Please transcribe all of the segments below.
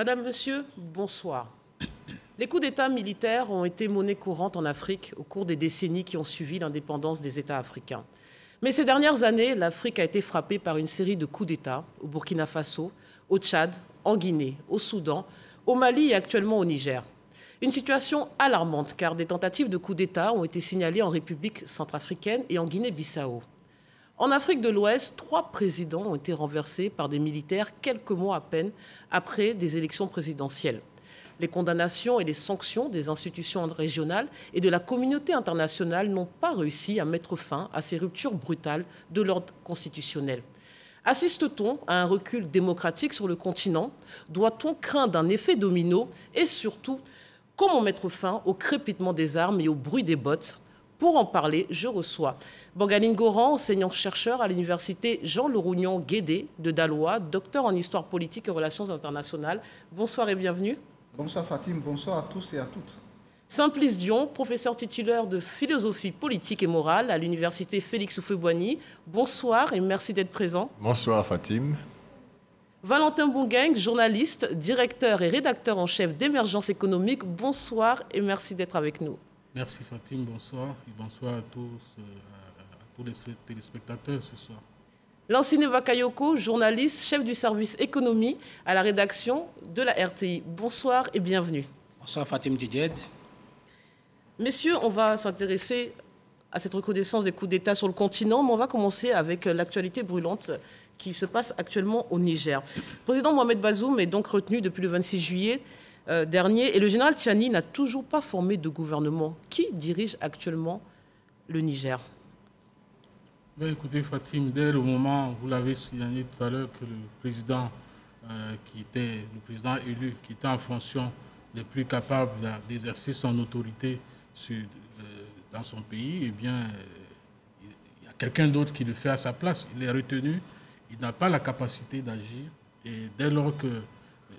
Madame, Monsieur, bonsoir. Les coups d'État militaires ont été monnaie courante en Afrique au cours des décennies qui ont suivi l'indépendance des États africains. Mais ces dernières années, l'Afrique a été frappée par une série de coups d'État au Burkina Faso, au Tchad, en Guinée, au Soudan, au Mali et actuellement au Niger. Une situation alarmante car des tentatives de coups d'État ont été signalées en République centrafricaine et en Guinée-Bissau. En Afrique de l'Ouest, 3 présidents ont été renversés par des militaires quelques mois à peine après des élections présidentielles. Les condamnations et les sanctions des institutions régionales et de la communauté internationale n'ont pas réussi à mettre fin à ces ruptures brutales de l'ordre constitutionnel. Assiste-t-on à un recul démocratique sur le continent? Doit-on craindre un effet domino? Et surtout, comment mettre fin au crépitement des armes et au bruit des bottes? Pour en parler, je reçois Bogaline Goran, enseignant-chercheur à l'université Jean-Lauragnon-Guédé de Daloa, docteur en histoire politique et relations internationales. Bonsoir et bienvenue. Bonsoir Fatim, bonsoir à tous et à toutes. Simplice Dion, professeur titulaire de philosophie politique et morale à l'université Félix Houphouët-Boigny. Bonsoir et merci d'être présent. Bonsoir Fatim. Valentin Bongeng, journaliste, directeur et rédacteur en chef d'Émergence économique. Bonsoir et merci d'être avec nous. Merci Fatim, bonsoir et bonsoir à tous les téléspectateurs ce soir. Lansine Bakayoko, journaliste, chef du service économie à la rédaction de la RTI. Bonsoir et bienvenue. Bonsoir Fatim Djedjed. Messieurs, on va s'intéresser à cette recrudescence des coups d'État sur le continent, mais on va commencer avec l'actualité brûlante qui se passe actuellement au Niger. Le président Mohamed Bazoum est donc retenu depuis le 26 juillet dernier et le général Tiani n'a toujours pas formé de gouvernement. Qui dirige actuellement le Niger? Ben, écoutez Fatim, dès le moment, vous l'avez signalé tout à l'heure, que le président le président élu, qui était en fonction le plus capable d'exercer son autorité dans son pays, eh bien, il y a quelqu'un d'autre qui le fait à sa place. Il est retenu, il n'a pas la capacité d'agir. Et dès lors que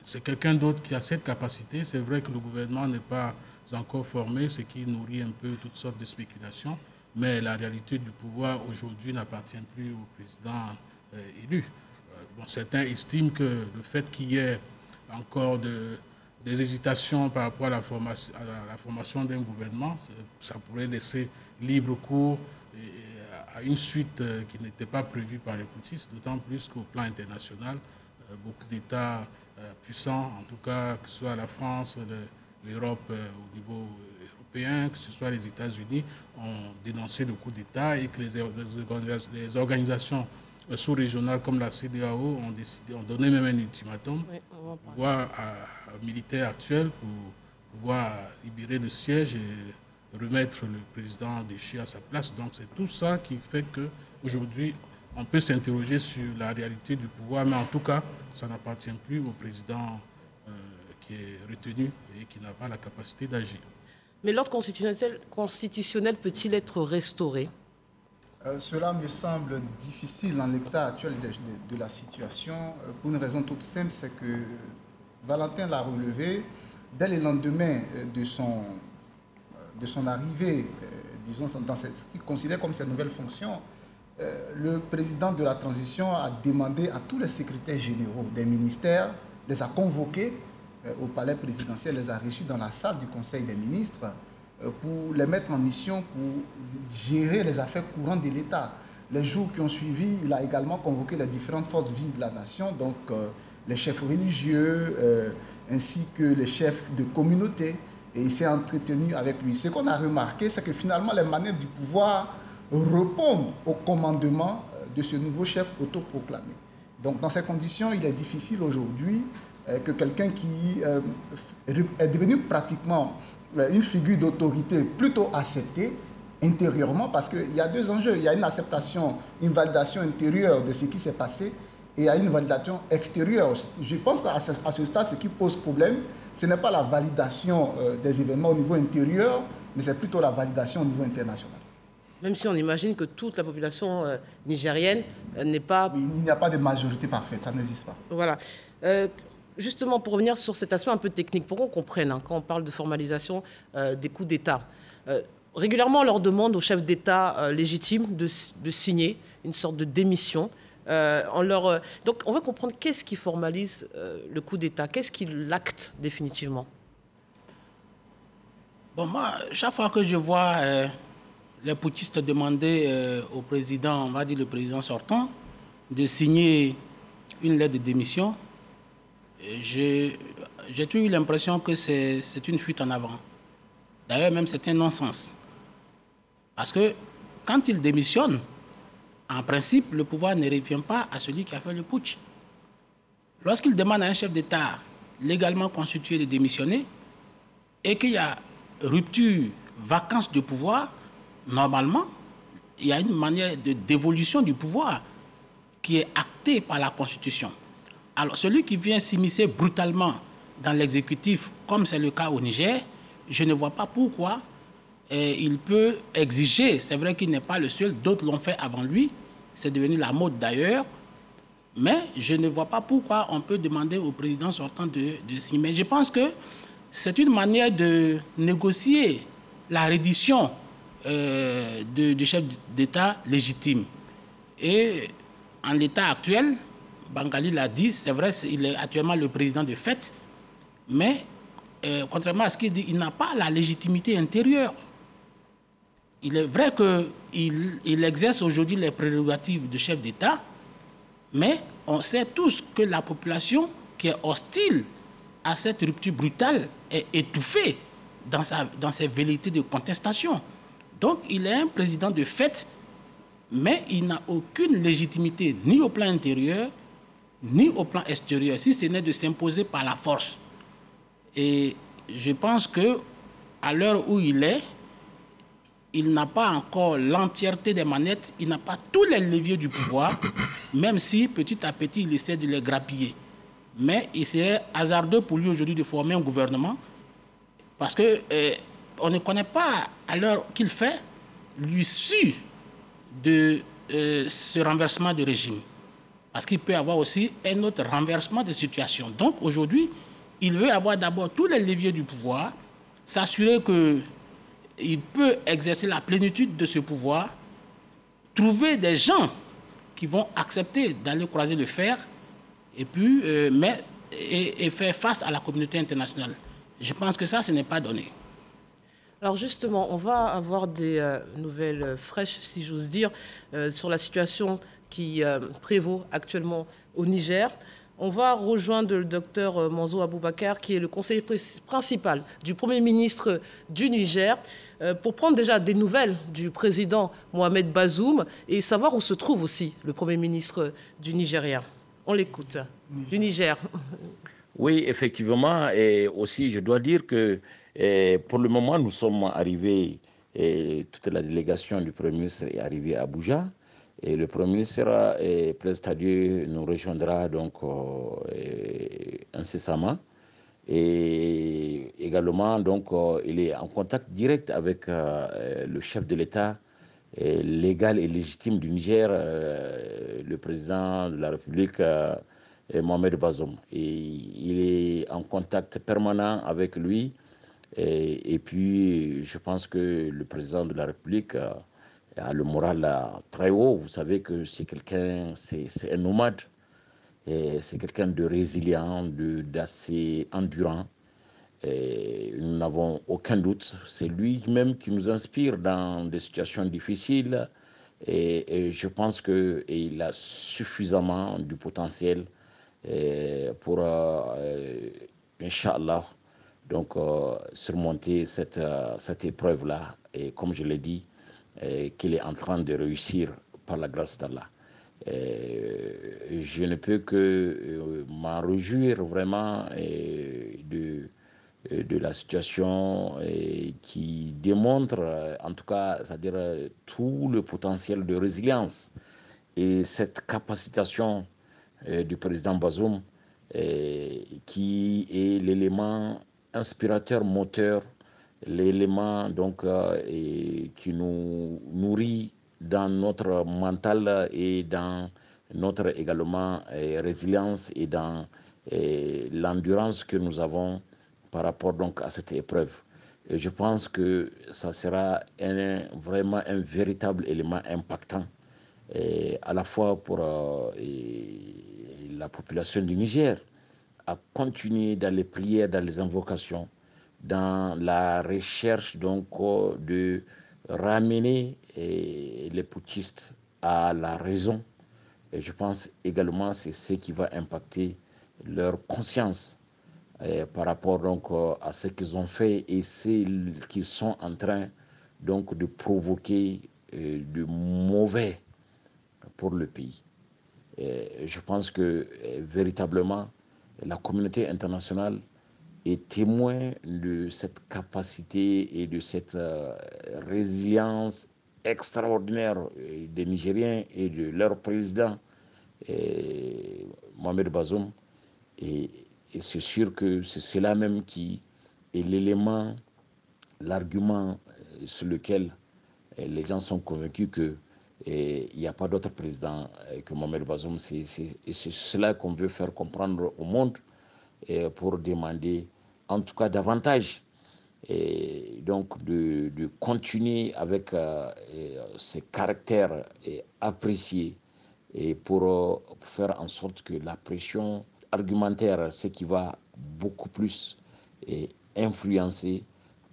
c'est quelqu'un d'autre qui a cette capacité, c'est vrai que le gouvernement n'est pas encore formé, ce qui nourrit un peu toutes sortes de spéculations. Mais la réalité du pouvoir aujourd'hui n'appartient plus au président élu. Certains estiment que le fait qu'il y ait encore des hésitations par rapport à la formation d'un gouvernement, ça pourrait laisser libre cours à une suite qui n'était pas prévue par les putschistes, d'autant plus qu'au plan international, beaucoup d'États puissants, en tout cas que ce soit la France, l'Europe au niveau européen, que ce soit les États-Unis, ont dénoncé le coup d'État et que les organisations sous-régionales comme la CEDEAO ont donné même un ultimatum aux militaires actuels pour pouvoir libérer le siège et remettre le président déchu à sa place. Donc c'est tout ça qui fait qu'aujourd'hui, on peut s'interroger sur la réalité du pouvoir, mais en tout cas, ça n'appartient plus au président qui est retenu et qui n'a pas la capacité d'agir. Mais l'ordre constitutionnel peut-il être restauré? Cela me semble difficile dans l'état actuel de la situation, pour une raison toute simple, c'est que Valentin l'a relevé, dès le lendemain de son arrivée, disons, dans ce qu'il considère comme ses nouvelles fonctions, le président de la transition a demandé à tous les secrétaires généraux des ministères, les a convoqués au palais présidentiel, les a reçus dans la salle du Conseil des ministres pour les mettre en mission pour gérer les affaires courantes de l'État. Les jours qui ont suivi, il a également convoqué les différentes forces vives de la nation, donc les chefs religieux ainsi que les chefs de communauté, et il s'est entretenu avec lui. Ce qu'on a remarqué, c'est que finalement les manœuvres du pouvoir répondent au commandement de ce nouveau chef autoproclamé. Donc dans ces conditions, il est difficile aujourd'hui que quelqu'un qui est devenu pratiquement une figure d'autorité plutôt acceptée intérieurement, parce qu'il y a deux enjeux. Il y a une acceptation, une validation intérieure de ce qui s'est passé, et il y a une validation extérieure. Je pense qu'à ce stade, ce qui pose problème, ce n'est pas la validation des événements au niveau intérieur, mais c'est plutôt la validation au niveau international. Même si on imagine que toute la population nigérienne n'est pas... Oui, il n'y a pas de majorité parfaite, ça n'existe pas. Voilà. Justement, pour revenir sur cet aspect un peu technique, pour qu'on comprenne, quand on parle de formalisation des coups d'État, régulièrement on leur demande aux chefs d'État légitimes de signer une sorte de démission Donc on va comprendre qu'est-ce qui formalise le coup d'État, qu'est-ce qui l'acte définitivement. Bon, moi, chaque fois que je vois les putschistes demander au président, on va dire le président sortant, de signer une lettre de démission, j'ai toujours eu l'impression que c'est une fuite en avant. D'ailleurs, même c'est un non-sens. Parce que quand il démissionne, en principe, le pouvoir ne revient pas à celui qui a fait le putsch. Lorsqu'il demande à un chef d'État légalement constitué de démissionner et qu'il y a rupture, vacance de pouvoir, normalement, il y a une manière d'évolution du pouvoir qui est actée par la Constitution. Alors, celui qui vient s'immiscer brutalement dans l'exécutif, comme c'est le cas au Niger, je ne vois pas pourquoi il peut exiger, c'est vrai qu'il n'est pas le seul, d'autres l'ont fait avant lui, c'est devenu la mode d'ailleurs, mais je ne vois pas pourquoi on peut demander au président sortant de signer. Mais je pense que c'est une manière de négocier la reddition du chef d'État légitime. Et en l'état actuel, Bangali l'a dit, c'est vrai, il est actuellement le président de fait, mais contrairement à ce qu'il dit, il n'a pas la légitimité intérieure. Il est vrai qu'il exerce aujourd'hui les prérogatives de chef d'État, mais on sait tous que la population qui est hostile à cette rupture brutale est étouffée dans ses velléités de contestation. Donc il est un président de fait, mais il n'a aucune légitimité ni au plan intérieur, ni au plan extérieur, si ce n'est de s'imposer par la force. Et je pense qu'à l'heure où il est, il n'a pas encore l'entièreté des manettes, il n'a pas tous les leviers du pouvoir, même si petit à petit il essaie de les grappiller. Mais il serait hasardeux pour lui aujourd'hui de former un gouvernement, parce qu'on ne connaît pas à l'heure qu'il fait l'issue de ce renversement de régime. Parce qu'il peut y avoir aussi un autre renversement de situation. Donc aujourd'hui, il veut avoir d'abord tous les leviers du pouvoir, s'assurer qu'il peut exercer la plénitude de ce pouvoir, trouver des gens qui vont accepter d'aller croiser le fer et puis et faire face à la communauté internationale. Je pense que ça, ce n'est pas donné. Alors justement, on va avoir des nouvelles fraîches, si j'ose dire, sur la situation qui prévaut actuellement au Niger. On va rejoindre le docteur Manzo Aboubakar, qui est le conseiller principal du Premier ministre du Niger, pour prendre déjà des nouvelles du président Mohamed Bazoum et savoir où se trouve aussi le Premier ministre du Nigeria. On l'écoute. Du Niger. Oui, effectivement. Et aussi, je dois dire que pour le moment, nous sommes arrivés, toute la délégation du Premier ministre est arrivée à Abuja. Et le Premier ministre, Président Dieu, nous rejoindra donc incessamment. Et également, donc, il est en contact direct avec le chef de l'État légal et légitime du Niger, le président de la République, Mohamed Bazoum. Et il est en contact permanent avec lui. Et puis, je pense que le président de la République a le moral très haut. Vous savez que c'est quelqu'un, c'est un nomade. C'est quelqu'un de résilient, d'assez endurant. Et nous n'avons aucun doute. C'est lui-même qui nous inspire dans des situations difficiles. Et je pense qu'il a suffisamment du potentiel pour, Inch'Allah, donc surmonter cette épreuve-là. Et comme je l'ai dit, qu'il est en train de réussir par la grâce d'Allah. Je ne peux que m'en réjouir vraiment de la situation qui démontre, en tout cas, c'est-à-dire tout le potentiel de résilience et cette capacitation du président Bazoum qui est l'élément inspirateur, moteur, l'élément donc qui nous nourrit dans notre mental et dans notre également résilience et dans l'endurance que nous avons par rapport donc à cette épreuve. Et je pense que ça sera vraiment un véritable élément impactant à la fois pour la population du Niger, à continuer dans les prières, dans les invocations, dans la recherche donc de ramener les putschistes à la raison. Et je pense également que c'est ce qui va impacter leur conscience par rapport donc à ce qu'ils ont fait et ce qu'ils sont en train donc de provoquer de mauvais pour le pays. Je pense que véritablement la communauté internationale est témoin de cette capacité et de cette résilience extraordinaire des Nigériens et de leur président Mohamed Bazoum. Et c'est sûr que c'est cela même qui est l'élément, l'argument sur lequel les gens sont convaincus qu'il n'y a pas d'autre président que Mohamed Bazoum. Et c'est cela qu'on veut faire comprendre au monde pour demander en tout cas davantage et donc de continuer avec ces caractères appréciés et pour faire en sorte que la pression argumentaire, ce qui va beaucoup plus influencer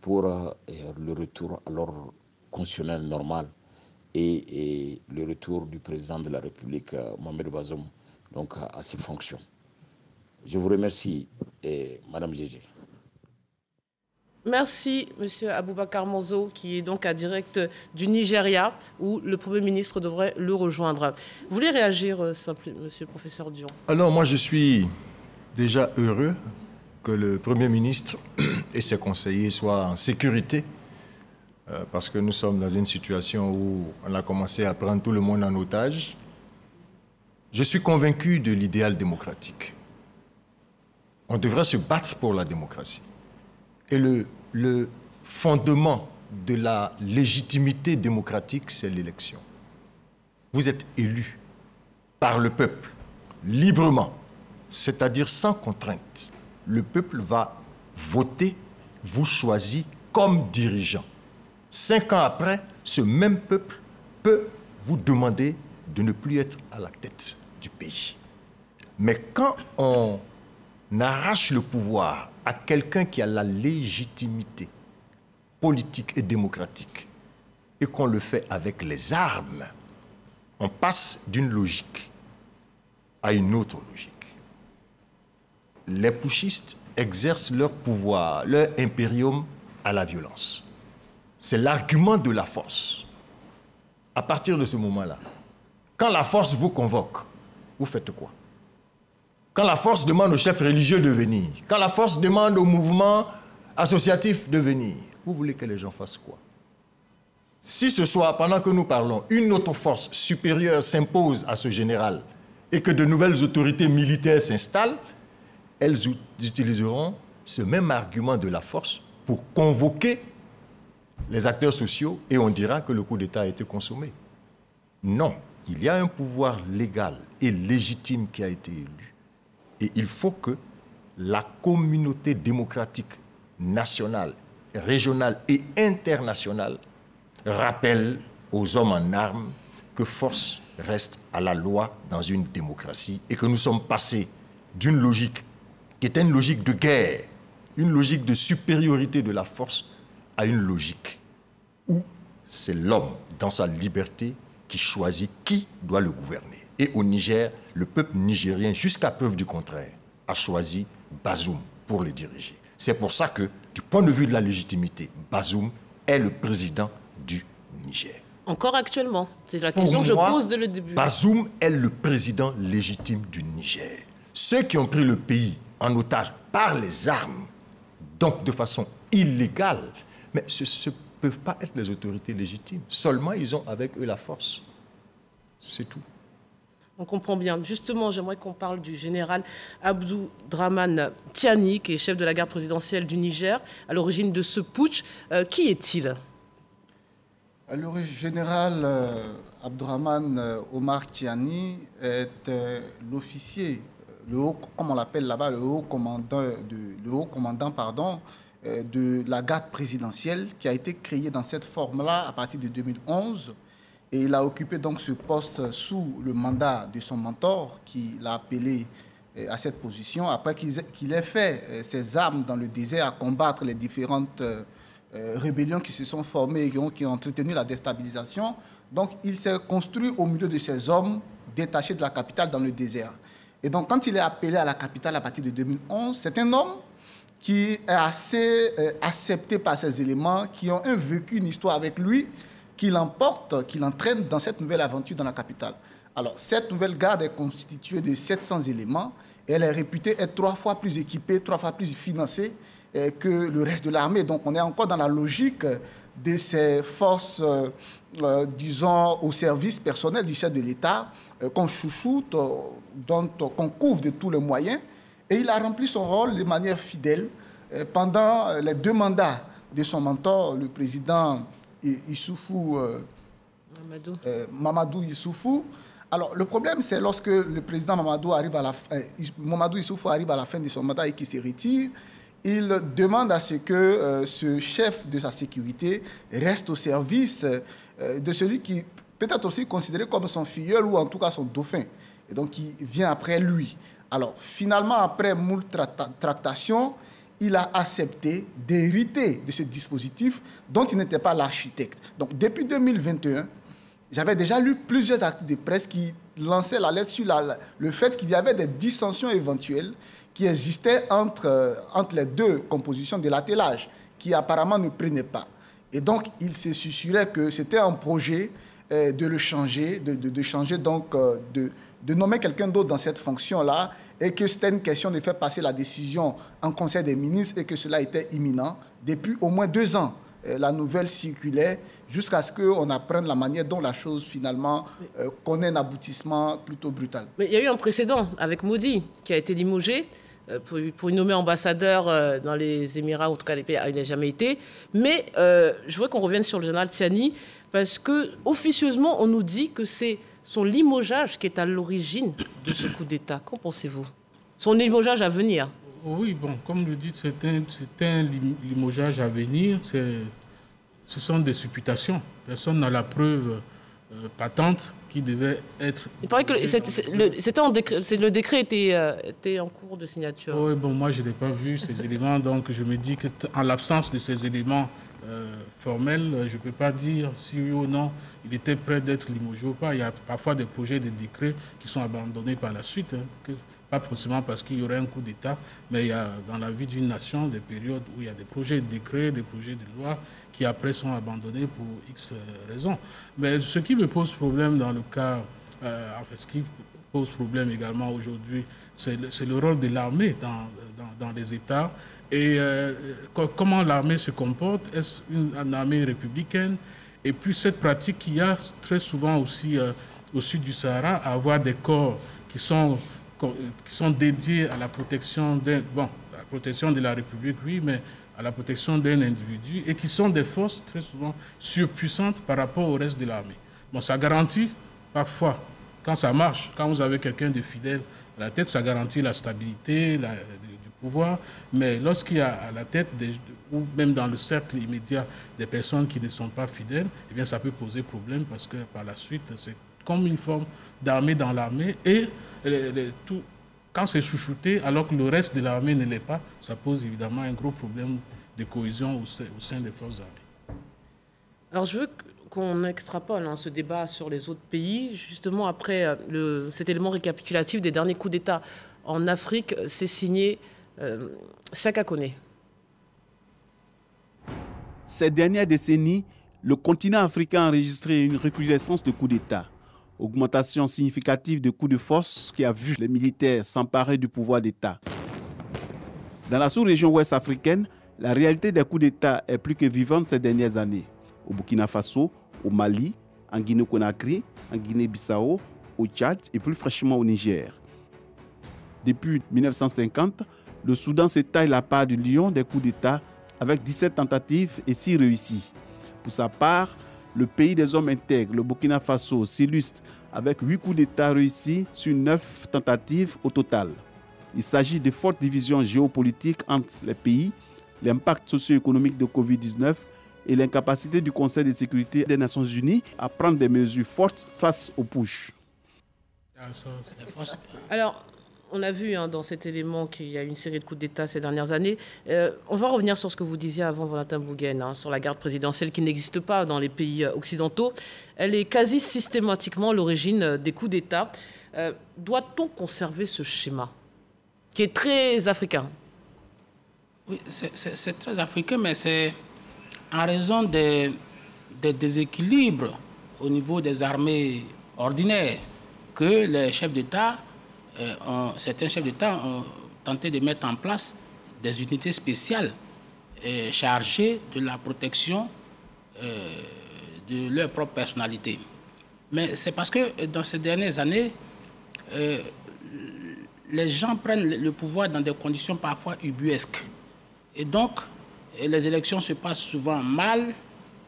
pour le retour à l'ordre constitutionnel normal et le retour du président de la République, Mohamed Bazoum, donc à ses fonctions. Je vous remercie, Madame Gégé. Merci, M. Aboubacar Monzo, qui est donc à direct du Nigeria, où le Premier ministre devrait le rejoindre. Vous voulez réagir, Monsieur le professeur Dion? Alors, moi, je suis déjà heureux que le Premier ministre et ses conseillers soient en sécurité, parce que nous sommes dans une situation où on a commencé à prendre tout le monde en otage. Je suis convaincu de l'idéal démocratique. On devrait se battre pour la démocratie. Et le fondement de la légitimité démocratique, c'est l'élection. Vous êtes élu par le peuple, librement, c'est-à-dire sans contrainte. Le peuple va voter, vous choisir comme dirigeant. 5 ans après, ce même peuple peut vous demander de ne plus être à la tête du pays. Mais quand on arrache le pouvoir à quelqu'un qui a la légitimité politique et démocratique et qu'on le fait avec les armes, on passe d'une logique à une autre logique. Les putschistes exercent leur pouvoir, leur impérium à la violence. C'est l'argument de la force. À partir de ce moment-là, quand la force vous convoque, vous faites quoi? Quand la force demande aux chefs religieux de venir, quand la force demande au mouvement associatif de venir, vous voulez que les gens fassent quoi? Si ce soir, pendant que nous parlons, une autre force supérieure s'impose à ce général et que de nouvelles autorités militaires s'installent, elles utiliseront ce même argument de la force pour convoquer les acteurs sociaux et on dira que le coup d'État a été consommé. Non, il y a un pouvoir légal et légitime qui a été élu. Et il faut que la communauté démocratique nationale, régionale et internationale rappelle aux hommes en armes que force reste à la loi dans une démocratie et que nous sommes passés d'une logique qui était une logique de guerre, une logique de supériorité de la force à une logique où c'est l'homme dans sa liberté qui choisit qui doit le gouverner. Et au Niger, le peuple nigérien, jusqu'à preuve du contraire, a choisi Bazoum pour le diriger. C'est pour ça que, du point de vue de la légitimité, Bazoum est le président du Niger. Encore actuellement? C'est la question que je pose dès le début. Bazoum est le président légitime du Niger. Ceux qui ont pris le pays en otage par les armes, donc de façon illégale, mais ce ne peuvent pas être les autorités légitimes. Seulement, ils ont avec eux la force. C'est tout. On comprend bien. Justement, j'aimerais qu'on parle du général Abdourahmane Tiani, qui est chef de la garde présidentielle du Niger, à l'origine de ce putsch. Qui est-il? Le général Abdourahmane Omar Tiani est l'officier, comme on l'appelle là-bas, le haut commandant de la garde présidentielle qui a été créé dans cette forme-là à partir de 2011 Et il a occupé donc ce poste sous le mandat de son mentor qui l'a appelé à cette position, après qu'il ait fait ses armes dans le désert à combattre les différentes rébellions qui se sont formées et qui ont entretenu la déstabilisation. Donc il s'est construit au milieu de ces hommes détachés de la capitale dans le désert. Et donc quand il est appelé à la capitale à partir de 2011, c'est un homme qui est assez accepté par ces éléments, qui ont vécu une histoire avec lui, qui l'emporte, qui l'entraîne dans cette nouvelle aventure dans la capitale. Alors, cette nouvelle garde est constituée de 700 éléments et elle est réputée être 3 fois plus équipée, 3 fois plus financée que le reste de l'armée. Donc, on est encore dans la logique de ces forces, disons, au service personnel du chef de l'État, qu'on chouchoute, qu'on couvre de tous les moyens. Et il a rempli son rôle de manière fidèle pendant les 2 mandats de son mentor, le président Issoufou, Mamadou Issoufou. Alors, le problème, c'est lorsque le président Mamadou Issoufou arrive à la fin de son mandat et qu'il se retire, il demande à ce que ce chef de sa sécurité reste au service de celui qui peut-être aussi considéré comme son filleul ou en tout cas son dauphin, et donc qui vient après lui. Alors, finalement, après moult tractations, il a accepté d'hériter de ce dispositif dont il n'était pas l'architecte. Donc, depuis 2021, j'avais déjà lu plusieurs articles de presse qui lançaient l'alerte sur le fait qu'il y avait des dissensions éventuelles qui existaient entre les 2 compositions de l'attelage, qui apparemment ne prenaient pas. Et donc, il se susurrait que c'était un projet de le changer, de nommer quelqu'un d'autre dans cette fonction-là, et que c'était une question de faire passer la décision en Conseil des ministres et que cela était imminent. Depuis au moins 2 ans, la nouvelle circulait jusqu'à ce qu'on apprenne la manière dont la chose, finalement, connaît un aboutissement plutôt brutal. Mais il y a eu un précédent avec Modi, qui a été limogé pour une nommée ambassadeur dans les Émirats, en tout cas les pays, il n'a jamais été. Mais je voudrais qu'on revienne sur le général Tiani, parce que officieusement, on nous dit que c'est son limogeage qui est à l'origine de ce coup d'État. Qu'en pensez-vous? Son limogeage à venir? Oui, bon, comme le dites, c'est un limogeage à venir. Ce sont des supputations. Personne n'a la preuve patente qui devait être... Il paraît que le décret était en cours de signature. Oui, bon, moi, je n'ai pas vu ces éléments, donc je me dis qu'en l'absence de ces éléments formels, je ne peux pas dire si oui ou non il était prêt d'être limogé ou pas. Il y a parfois des projets de décrets qui sont abandonnés par la suite, pas forcément parce qu'il y aurait un coup d'État, mais il y a dans la vie d'une nation des périodes où il y a des projets de décrets, des projets de loi qui après sont abandonnés pour X raisons. Mais ce qui me pose problème dans le cas, ce qui pose problème également aujourd'hui, c'est le rôle de l'armée dans les États et comment l'armée se comporte. Est-ce une armée républicaine? Et puis cette pratique qu'il y a très souvent aussi au sud du Sahara, à avoir des corps qui sont dédiés à la protection la protection de la République, oui, mais à la protection d'un individu, et qui sont des forces très souvent surpuissantes par rapport au reste de l'armée. Bon, ça garantit parfois, quand ça marche, quand vous avez quelqu'un de fidèle à la tête, ça garantit la stabilité du pouvoir, mais lorsqu'il y a à la tête, ou même dans le cercle immédiat, des personnes qui ne sont pas fidèles, eh bien ça peut poser problème parce que par la suite, c'est comme une forme d'armée dans l'armée, et quand c'est chouchouté, alors que le reste de l'armée ne l'est pas, ça pose évidemment un gros problème de cohésion au sein des forces armées. Alors je veux qu'on extrapole ce débat sur les autres pays. Justement, après cet élément récapitulatif des derniers coups d'État en Afrique, c'est signé Saka Koné. Ces dernières décennies, le continent africain a enregistré une recrudescence de coups d'État. Augmentation significative de coups de force qui a vu les militaires s'emparer du pouvoir d'État. Dans la sous-région ouest africaine, la réalité des coups d'État est plus que vivante ces dernières années. Au Burkina Faso, au Mali, en Guinée-Conakry, en Guinée-Bissau, au Tchad et plus fraîchement au Niger. Depuis 1950, le Soudan se taille la part du lion des coups d'État avec 17 tentatives et 6 réussies. Pour sa part, le pays des hommes intègres, le Burkina Faso, s'illustre avec 8 coups d'État réussis sur 9 tentatives au total. Il s'agit de fortes divisions géopolitiques entre les pays, l'impact socio-économique de Covid-19, et l'incapacité du Conseil de sécurité des Nations Unies à prendre des mesures fortes face aux pushs. Alors, on a vu dans cet élément qu'il y a une série de coups d'État ces dernières années. On va revenir sur ce que vous disiez avant, Valentin Bouguenne, sur la garde présidentielle qui n'existe pas dans les pays occidentaux. Elle est quasi systématiquement l'origine des coups d'État. Doit-on conserver ce schéma qui est très africain? Oui, c'est très africain, mais c'est en raison des déséquilibres au niveau des armées ordinaires que les chefs d'État, certains chefs d'État ont tenté de mettre en place des unités spéciales chargées de la protection de leur propre personnalité. Mais c'est parce que dans ces dernières années, les gens prennent le pouvoir dans des conditions parfois ubuesques. Et donc, les élections se passent souvent mal,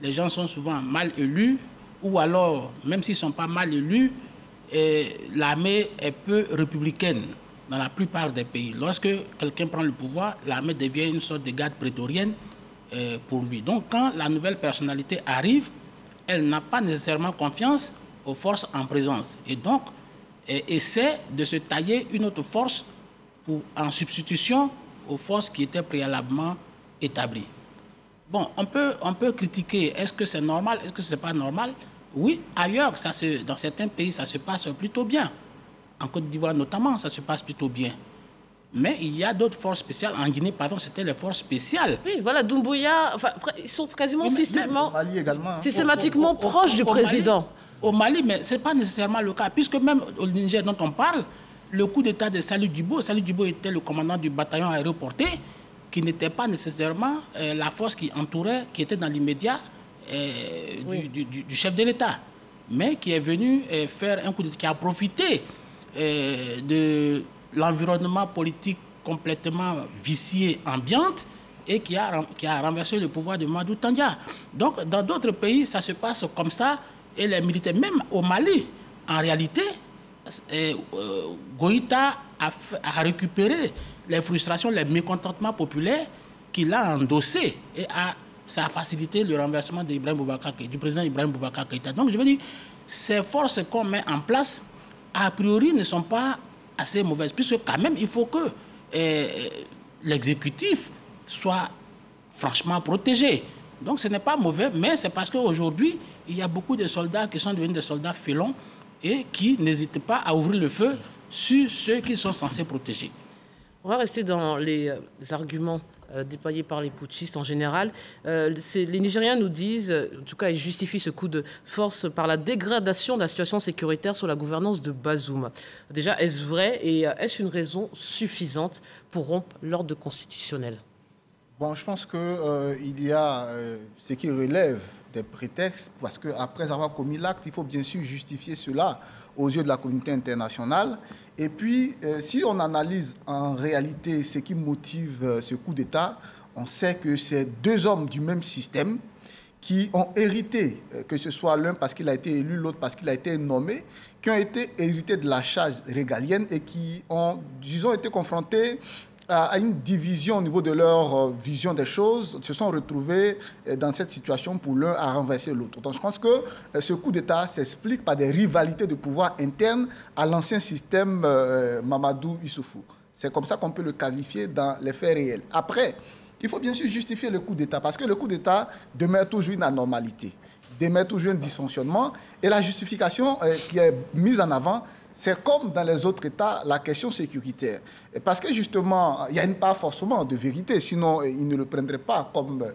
les gens sont souvent mal élus, ou alors, même s'ils ne sont pas mal élus, l'armée est peu républicaine dans la plupart des pays. Lorsque quelqu'un prend le pouvoir, l'armée devient une sorte de garde prétorienne pour lui. Donc, quand la nouvelle personnalité arrive, elle n'a pas nécessairement confiance aux forces en présence. Et donc, essaie de se tailler une autre force en substitution aux forces qui étaient préalablement établies. Bon, on peut critiquer, est-ce que c'est normal, est-ce que ce n'est pas normal? Oui, ailleurs, dans certains pays, ça se passe plutôt bien. En Côte d'Ivoire notamment, ça se passe plutôt bien. Mais il y a d'autres forces spéciales. En Guinée, pardon, c'était les forces spéciales. Oui, voilà, Doumbouya, enfin, ils sont quasiment systématiquement au proches du président. Au Mali, mais ce n'est pas nécessairement le cas, puisque même au Niger dont on parle, le coup d'État de Salou Djibo était le commandant du bataillon aéroporté, qui n'était pas nécessairement la force qui entourait, qui était dans l'immédiat du chef de l'État, mais qui est venu faire un coup d'État, qui a profité de l'environnement politique complètement vicié, ambiante, et qui a renversé le pouvoir de Mamadou Tandja. Donc, dans d'autres pays, ça se passe comme ça, et les militaires, même au Mali, en réalité, Goïta a récupéré les frustrations, les mécontentements populaires qu'il a endossés, et ça a facilité le renversement du président Ibrahim Boubacar Keïta. Donc, je veux dire, ces forces qu'on met en place, a priori, ne sont pas assez mauvaises, puisque quand même, il faut que l'exécutif soit franchement protégé. Donc, ce n'est pas mauvais, mais c'est parce qu'aujourd'hui, il y a beaucoup de soldats qui sont devenus des soldats félons et qui n'hésitent pas à ouvrir le feu sur ceux qu'ils sont censés protéger. On va rester dans les arguments déployés par les putschistes en général. Les Nigériens nous disent, en tout cas ils justifient ce coup de force par la dégradation de la situation sécuritaire sous la gouvernance de Bazoum. Déjà, est-ce vrai et est-ce une raison suffisante pour rompre l'ordre constitutionnel? Bon, je pense qu'il y a ce qui relève des prétextes, parce qu'après avoir commis l'acte, il faut bien sûr justifier cela aux yeux de la communauté internationale. Et puis, si on analyse en réalité ce qui motive ce coup d'État, on sait que c'est deux hommes du même système qui ont hérité, que ce soit l'un parce qu'il a été élu, l'autre parce qu'il a été nommé, qui ont été hérités de la charge régalienne et qui ont, disons, été confrontés à une division au niveau de leur vision des choses, se sont retrouvés dans cette situation pour l'un à renverser l'autre. Donc je pense que ce coup d'État s'explique par des rivalités de pouvoir internes à l'ancien système Mamadou Issoufou. C'est comme ça qu'on peut le qualifier dans les faits réels. Après, il faut bien sûr justifier le coup d'État, parce que le coup d'État demeure toujours une anormalité, demeure toujours un dysfonctionnement, et la justification qui est mise en avant, c'est comme dans les autres États, la question sécuritaire. Parce que justement, il n'y a pas forcément de vérité, sinon ils ne le prendraient pas comme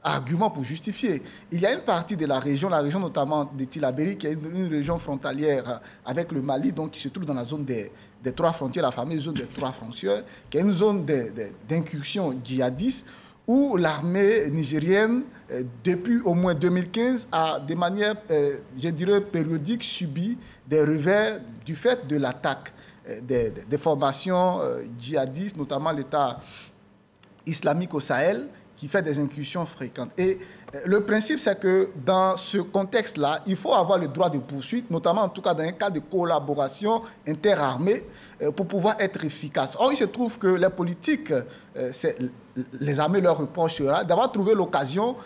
argument pour justifier. Il y a une partie de la région notamment de Tillabéri, qui est une région frontalière avec le Mali, donc qui se trouve dans la zone des trois frontières, la fameuse zone des trois frontières, qui est une zone d'incursion djihadiste, où l'armée nigérienne, depuis au moins 2015, a de manière, je dirais, périodique, subi des revers du fait de l'attaque des formations djihadistes, notamment l'État islamique au Sahel, qui fait des incursions fréquentes. Et Le principe, c'est que dans ce contexte-là, il faut avoir le droit de poursuite, notamment en tout cas dans un cas de collaboration interarmée, pour pouvoir être efficace. Or, il se trouve que les politiques, les armées leur reprochera d'avoir trouvé l'occasion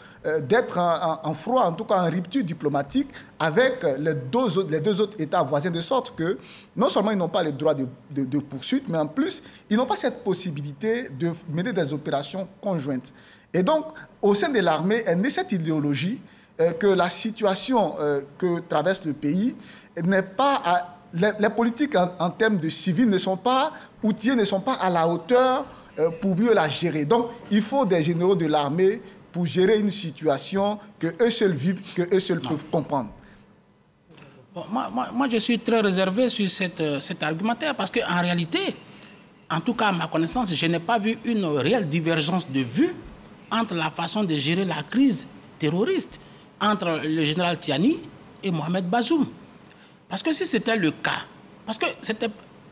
d'être en froid, en tout cas en rupture diplomatique avec les deux autres États voisins, de sorte que non seulement ils n'ont pas le droit de poursuite, mais en plus, ils n'ont pas cette possibilité de mener des opérations conjointes. Et donc, au sein de l'armée, est née cette idéologie que la situation que traverse le pays n'est pas... Les politiques en termes de civils ne sont pas outillés, ne sont pas à la hauteur pour mieux la gérer. Donc, il faut des généraux de l'armée pour gérer une situation que eux seuls vivent, que eux seuls peuvent comprendre. Bon, moi, je suis très réservé sur cet argumentaire parce qu'en réalité, en tout cas à ma connaissance, je n'ai pas vu une réelle divergence de vues entre la façon de gérer la crise terroriste entre le général Tiani et Mohamed Bazoum. Parce que si c'était le cas, parce que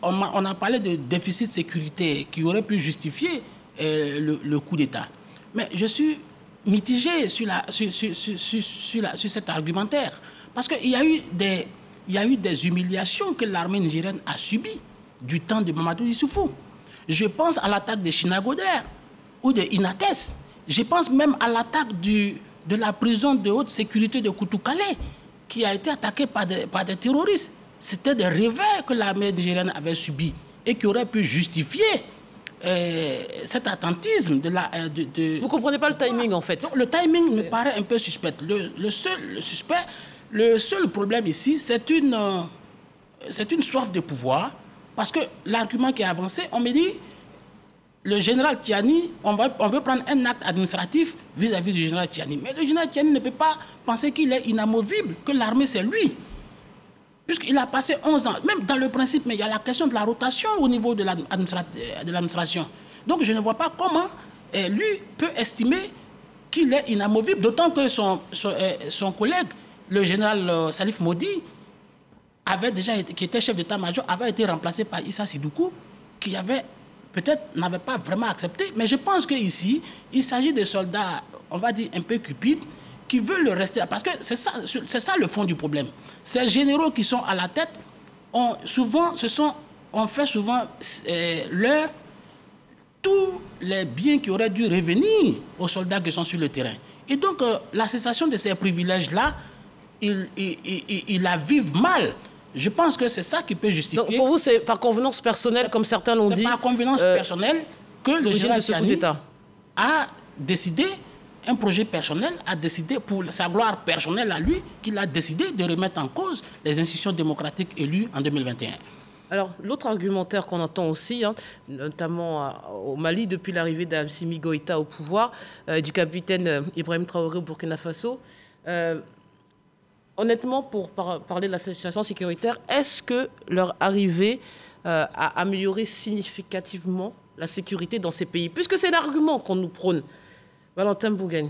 on a parlé de déficit sécuritaire qui aurait pu justifier le coup d'État. Mais je suis mitigé sur cet argumentaire. Parce qu'il y a eu des humiliations que l'armée nigérienne a subies du temps de Mamadou Issoufou. Je pense à l'attaque de Chinagoder ou de Inates. Je pense même à l'attaque de la prison de haute sécurité de Koutoukale, qui a été attaquée par des terroristes. C'était des revers que l'armée nigérienne avait subis et qui auraient pu justifier cet attentisme de la... Vous ne comprenez pas le timing, en fait? Donc, le timing me paraît un peu suspect. Le seul problème ici, c'est une soif de pouvoir, parce que l'argument qui est avancé, on me dit, le général Tiani, on veut prendre un acte administratif vis-à-vis du général Tiani. Mais le général Tiani ne peut pas penser qu'il est inamovible, que l'armée c'est lui. Puisqu'il a passé 11 ans, même dans le principe, mais il y a la question de la rotation au niveau de l'administration. Donc je ne vois pas comment lui peut estimer qu'il est inamovible, d'autant que son collègue, le général Salif Modi, qui était chef d'état-major, avait été remplacé par Issa Sidoukou, qui avait peut-être n'avait pas vraiment accepté, mais je pense qu'ici, il s'agit de soldats, on va dire, un peu cupides, qui veulent le rester. Parce que c'est ça le fond du problème. Ces généraux qui sont à la tête, on fait souvent tous les biens qui auraient dû revenir aux soldats qui sont sur le terrain. Et donc, la cessation de ces privilèges-là, ils la vivent mal. Je pense que c'est ça qui peut justifier... Donc pour vous, c'est par convenance personnelle, comme certains l'ont dit... C'est par convenance personnelle que le général Tiani a décidé, un projet personnel, a décidé, pour sa gloire personnelle à lui, qu'il a décidé de remettre en cause les institutions démocratiques élues en 2021. Alors, l'autre argumentaire qu'on entend aussi, notamment au Mali, depuis l'arrivée d'Assimi Goïta au pouvoir, du capitaine Ibrahim Traoré au Burkina Faso... honnêtement, pour parler de la situation sécuritaire, est-ce que leur arrivée a amélioré significativement la sécurité dans ces pays? Puisque c'est l'argument qu'on nous prône. Valentin Bougagne.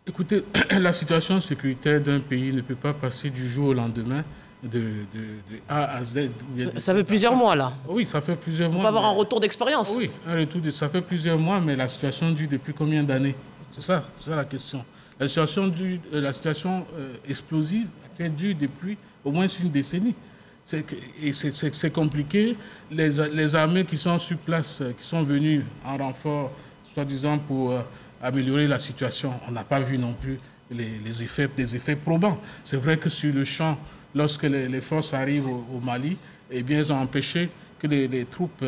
Écoutez, la situation sécuritaire d'un pays ne peut pas passer du jour au lendemain de A à Z. Ça fait plusieurs mois, là. Oui, ça fait plusieurs mois. On va avoir un retour d'expérience. Oui, ça fait plusieurs mois, mais la situation dure depuis combien d'années? C'est ça la question. La situation explosive qui dure depuis au moins une décennie. C'est compliqué. Les armées qui sont sur place, qui sont venues en renfort, soi-disant pour améliorer la situation, on n'a pas vu non plus des effets probants. C'est vrai que sur le champ, lorsque les forces arrivent au Mali, eh bien, ils ont empêché que les troupes...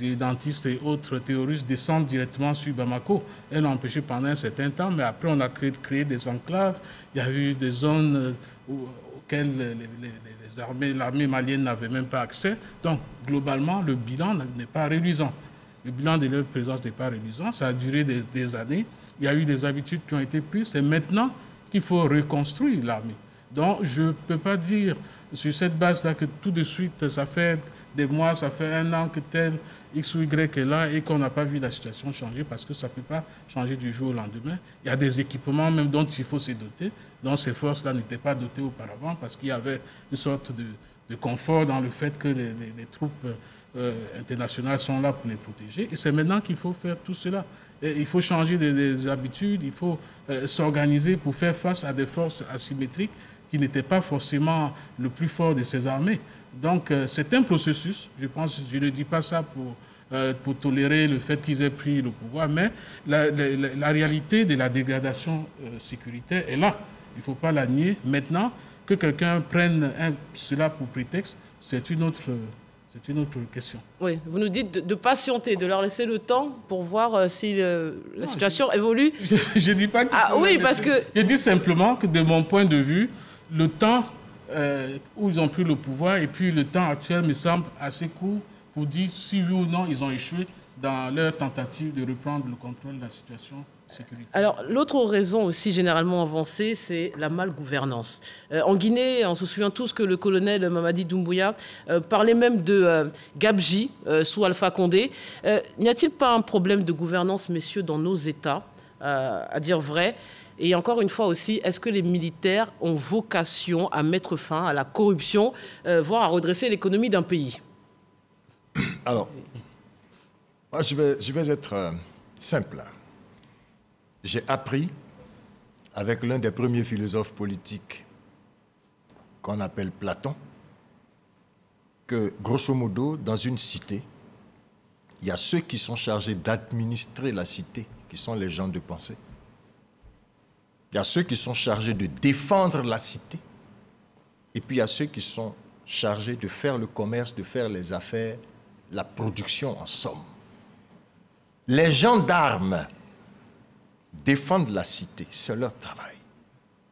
identistes et autres terroristes descendent directement sur Bamako. Elles l'ont empêché pendant un certain temps, mais après on a créé des enclaves. Il y a eu des zones auxquelles l'armée malienne n'avait même pas accès. Donc, globalement, le bilan n'est pas réluisant. Le bilan de leur présence n'est pas réluisant. Ça a duré des années. Il y a eu des habitudes qui ont été prises. C'est maintenant qu'il faut reconstruire l'armée. Donc, je ne peux pas dire sur cette base-là que tout de suite, ça fait des mois, ça fait un an que tel X ou Y est là et qu'on n'a pas vu la situation changer parce que ça ne peut pas changer du jour au lendemain. Il y a des équipements même dont il faut se doter, dont ces forces-là n'étaient pas dotées auparavant parce qu'il y avait une sorte de confort dans le fait que les troupes internationales sont là pour les protéger. Et c'est maintenant qu'il faut faire tout cela. il faut changer des habitudes, il faut s'organiser pour faire face à des forces asymétriques qui n'étaient pas forcément le plus fort de ces armées. Donc c'est un processus, je pense, je ne dis pas ça pour tolérer le fait qu'ils aient pris le pouvoir, mais la réalité de la dégradation sécuritaire est là. Il ne faut pas la nier. Maintenant, que quelqu'un prenne cela pour prétexte, c'est une autre question. Oui, vous nous dites de patienter, de leur laisser le temps pour voir si la situation évolue. Je ne dis pas que... Ah oui, parce que... Je dis simplement que de mon point de vue, le temps où ils ont pris le pouvoir et puis le temps actuel me semble assez court pour dire si oui ou non ils ont échoué dans leur tentative de reprendre le contrôle de la situation sécuritaire. Alors, l'autre raison aussi généralement avancée, c'est la malgouvernance. En Guinée, on se souvient tous que le colonel Mamadi Doumbouya parlait même de Gabji sous Alpha Condé. N'y a-t-il pas un problème de gouvernance, messieurs, dans nos États, à dire vrai? Et encore une fois aussi, est-ce que les militaires ont vocation à mettre fin à la corruption, voire à redresser l'économie d'un pays? Alors, moi, je vais être simple. J'ai appris avec l'un des premiers philosophes politiques qu'on appelle Platon que, grosso modo, dans une cité, il y a ceux qui sont chargés d'administrer la cité, qui sont les gens de pensée. Il y a ceux qui sont chargés de défendre la cité. Et puis il y a ceux qui sont chargés de faire le commerce, de faire les affaires, la production en somme. Les gendarmes défendent la cité, c'est leur travail.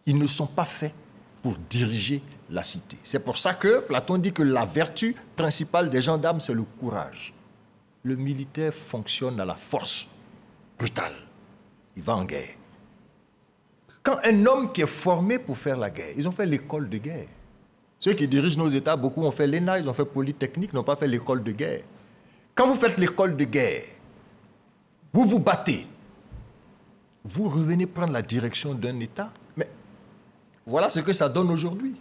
Ils ne sont pas faits pour diriger la cité. C'est pour ça que Platon dit que la vertu principale des gendarmes, c'est le courage. Le militaire fonctionne à la force brutale. Il va en guerre. Quand un homme qui est formé pour faire la guerre, ils ont fait l'école de guerre. Ceux qui dirigent nos États, beaucoup ont fait l'ENA, ils ont fait Polytechnique, n'ont pas fait l'école de guerre. Quand vous faites l'école de guerre, vous vous battez, vous revenez prendre la direction d'un État. Mais voilà ce que ça donne aujourd'hui.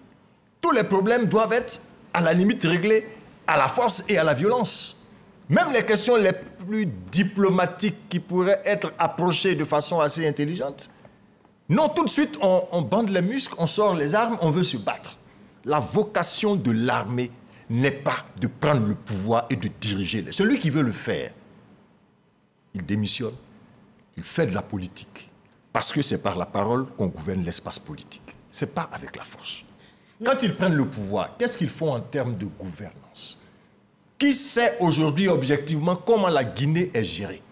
Tous les problèmes doivent être, à la limite, réglés à la force et à la violence. Même les questions les plus diplomatiques qui pourraient être approchées de façon assez intelligente. Non, tout de suite, on bande les muscles, on sort les armes, on veut se battre. La vocation de l'armée n'est pas de prendre le pouvoir et de diriger. Celui qui veut le faire, il démissionne, il fait de la politique. Parce que c'est par la parole qu'on gouverne l'espace politique. Ce n'est pas avec la force. Quand ils prennent le pouvoir, qu'est-ce qu'ils font en termes de gouvernance? Qui sait aujourd'hui objectivement comment la Guinée est gérée?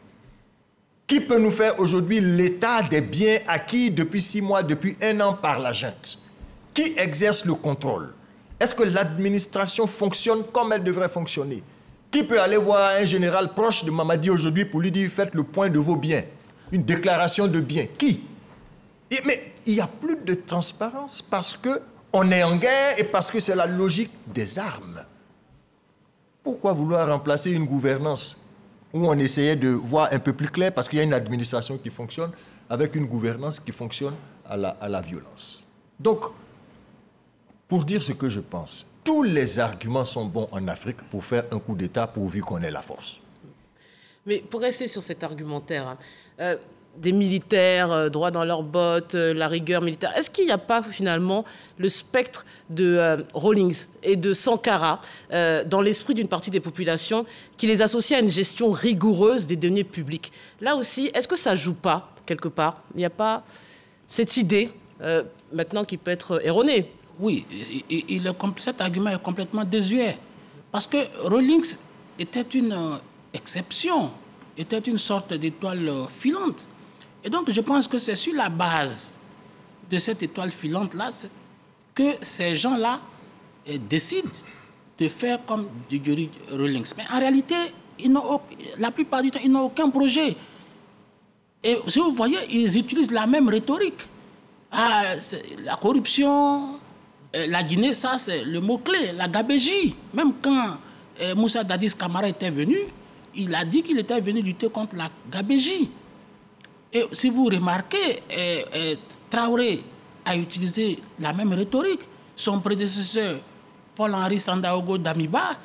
Qui peut nous faire aujourd'hui l'état des biens acquis depuis 6 mois, depuis 1 an par la junte? Qui exerce le contrôle? Est-ce que l'administration fonctionne comme elle devrait fonctionner? Qui peut aller voir un général proche de Mamadi aujourd'hui pour lui dire « faites le point de vos biens », une déclaration de biens? Qui? Mais il n'y a plus de transparence parce qu'on est en guerre et parce que c'est la logique des armes. Pourquoi vouloir remplacer une gouvernance où on essayait de voir un peu plus clair parce qu'il y a une administration qui fonctionne avec une gouvernance qui fonctionne à la violence? Donc, pour dire ce que je pense, tous les arguments sont bons en Afrique pour faire un coup d'État pourvu qu'on ait la force. Mais pour rester sur cet argumentaire, des militaires droits dans leurs bottes, la rigueur militaire, est-ce qu'il n'y a pas finalement le spectre de Rawlings et de Sankara dans l'esprit d'une partie des populations qui les associe à une gestion rigoureuse des deniers publics? Là aussi, est-ce que ça ne joue pas quelque part? Il n'y a pas cette idée maintenant qui peut être erronée? Oui, cet argument est complètement désuet. Parce que Rawlings était une exception, était une sorte d'étoile filante. Et donc, je pense que c'est sur la base de cette étoile filante-là que ces gens-là décident de faire comme Gregory Rawlings. Mais en réalité, la plupart du temps, ils n'ont aucun projet. Et si vous voyez, ils utilisent la même rhétorique. La corruption... La Guinée, ça c'est le mot-clé, la gabégie. Même quand Moussa Dadis Camara était venu, il a dit qu'il était venu lutter contre la gabégie. Et si vous remarquez, Traoré a utilisé la même rhétorique. Son prédécesseur, Paul-Henri Sandaogo Damiba,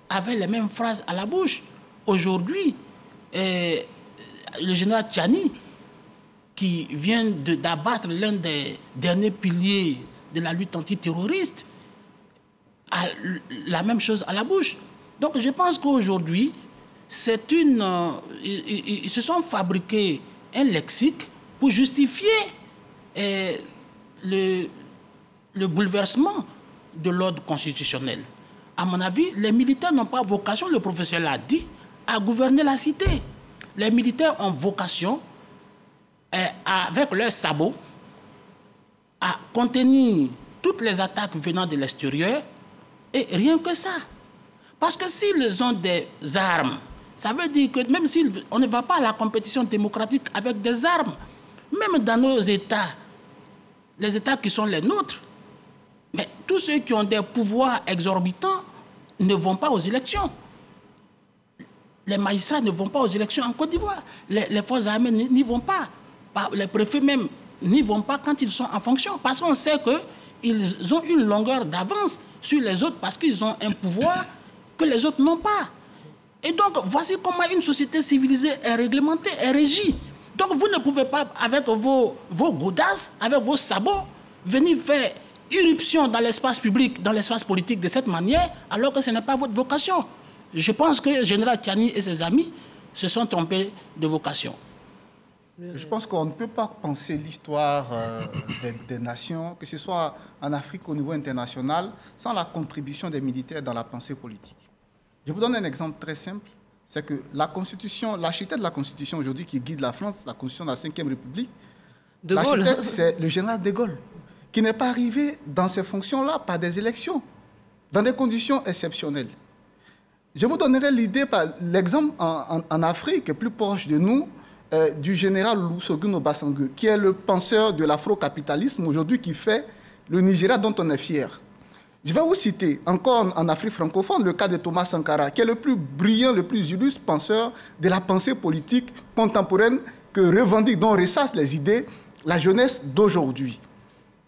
avait les mêmes phrases à la bouche. Aujourd'hui, le général Tchiani, qui vient d'abattre l'un des derniers piliers de la lutte antiterroriste, a la même chose à la bouche. Donc je pense qu'aujourd'hui, ils se sont fabriqués un lexique pour justifier le bouleversement de l'ordre constitutionnel. À mon avis, les militaires n'ont pas vocation, le professeur l'a dit, à gouverner la cité. Les militaires ont vocation, avec leurs sabots, à contenir toutes les attaques venant de l'extérieur, et rien que ça. Parce que s'ils ont des armes, ça veut dire que même si on ne va pas à la compétition démocratique avec des armes, même dans nos États, les États qui sont les nôtres, mais tous ceux qui ont des pouvoirs exorbitants ne vont pas aux élections. Les magistrats ne vont pas aux élections en Côte d'Ivoire. Les forces armées n'y vont pas. Les préfets même n'y vont pas quand ils sont en fonction. Parce qu'on sait qu'ils ont une longueur d'avance sur les autres parce qu'ils ont un pouvoir que les autres n'ont pas. Et donc, voici comment une société civilisée est réglementée, est régie. Donc, vous ne pouvez pas, avec vos godasses, avec vos sabots, venir faire irruption dans l'espace public, dans l'espace politique de cette manière, alors que ce n'est pas votre vocation. Je pense que le général Tchiani et ses amis se sont trompés de vocation. Je pense qu'on ne peut pas penser l'histoire des nations, que ce soit en Afrique au niveau international, sans la contribution des militaires dans la pensée politique. Je vous donne un exemple très simple, c'est que la Constitution, l'architecte de la Constitution aujourd'hui qui guide la France, la Constitution de la Ve République, l'architecte, c'est le général de Gaulle, qui n'est pas arrivé dans ces fonctions-là par des élections, dans des conditions exceptionnelles. Je vous donnerai l'exemple en Afrique, plus proche de nous, du général Olusegun Obasanjo, qui est le penseur de l'afro-capitalisme aujourd'hui, qui fait le Nigeria dont on est fier. Je vais vous citer encore en Afrique francophone le cas de Thomas Sankara, qui est le plus brillant, le plus illustre penseur de la pensée politique contemporaine que revendique, dont ressasse les idées la jeunesse d'aujourd'hui.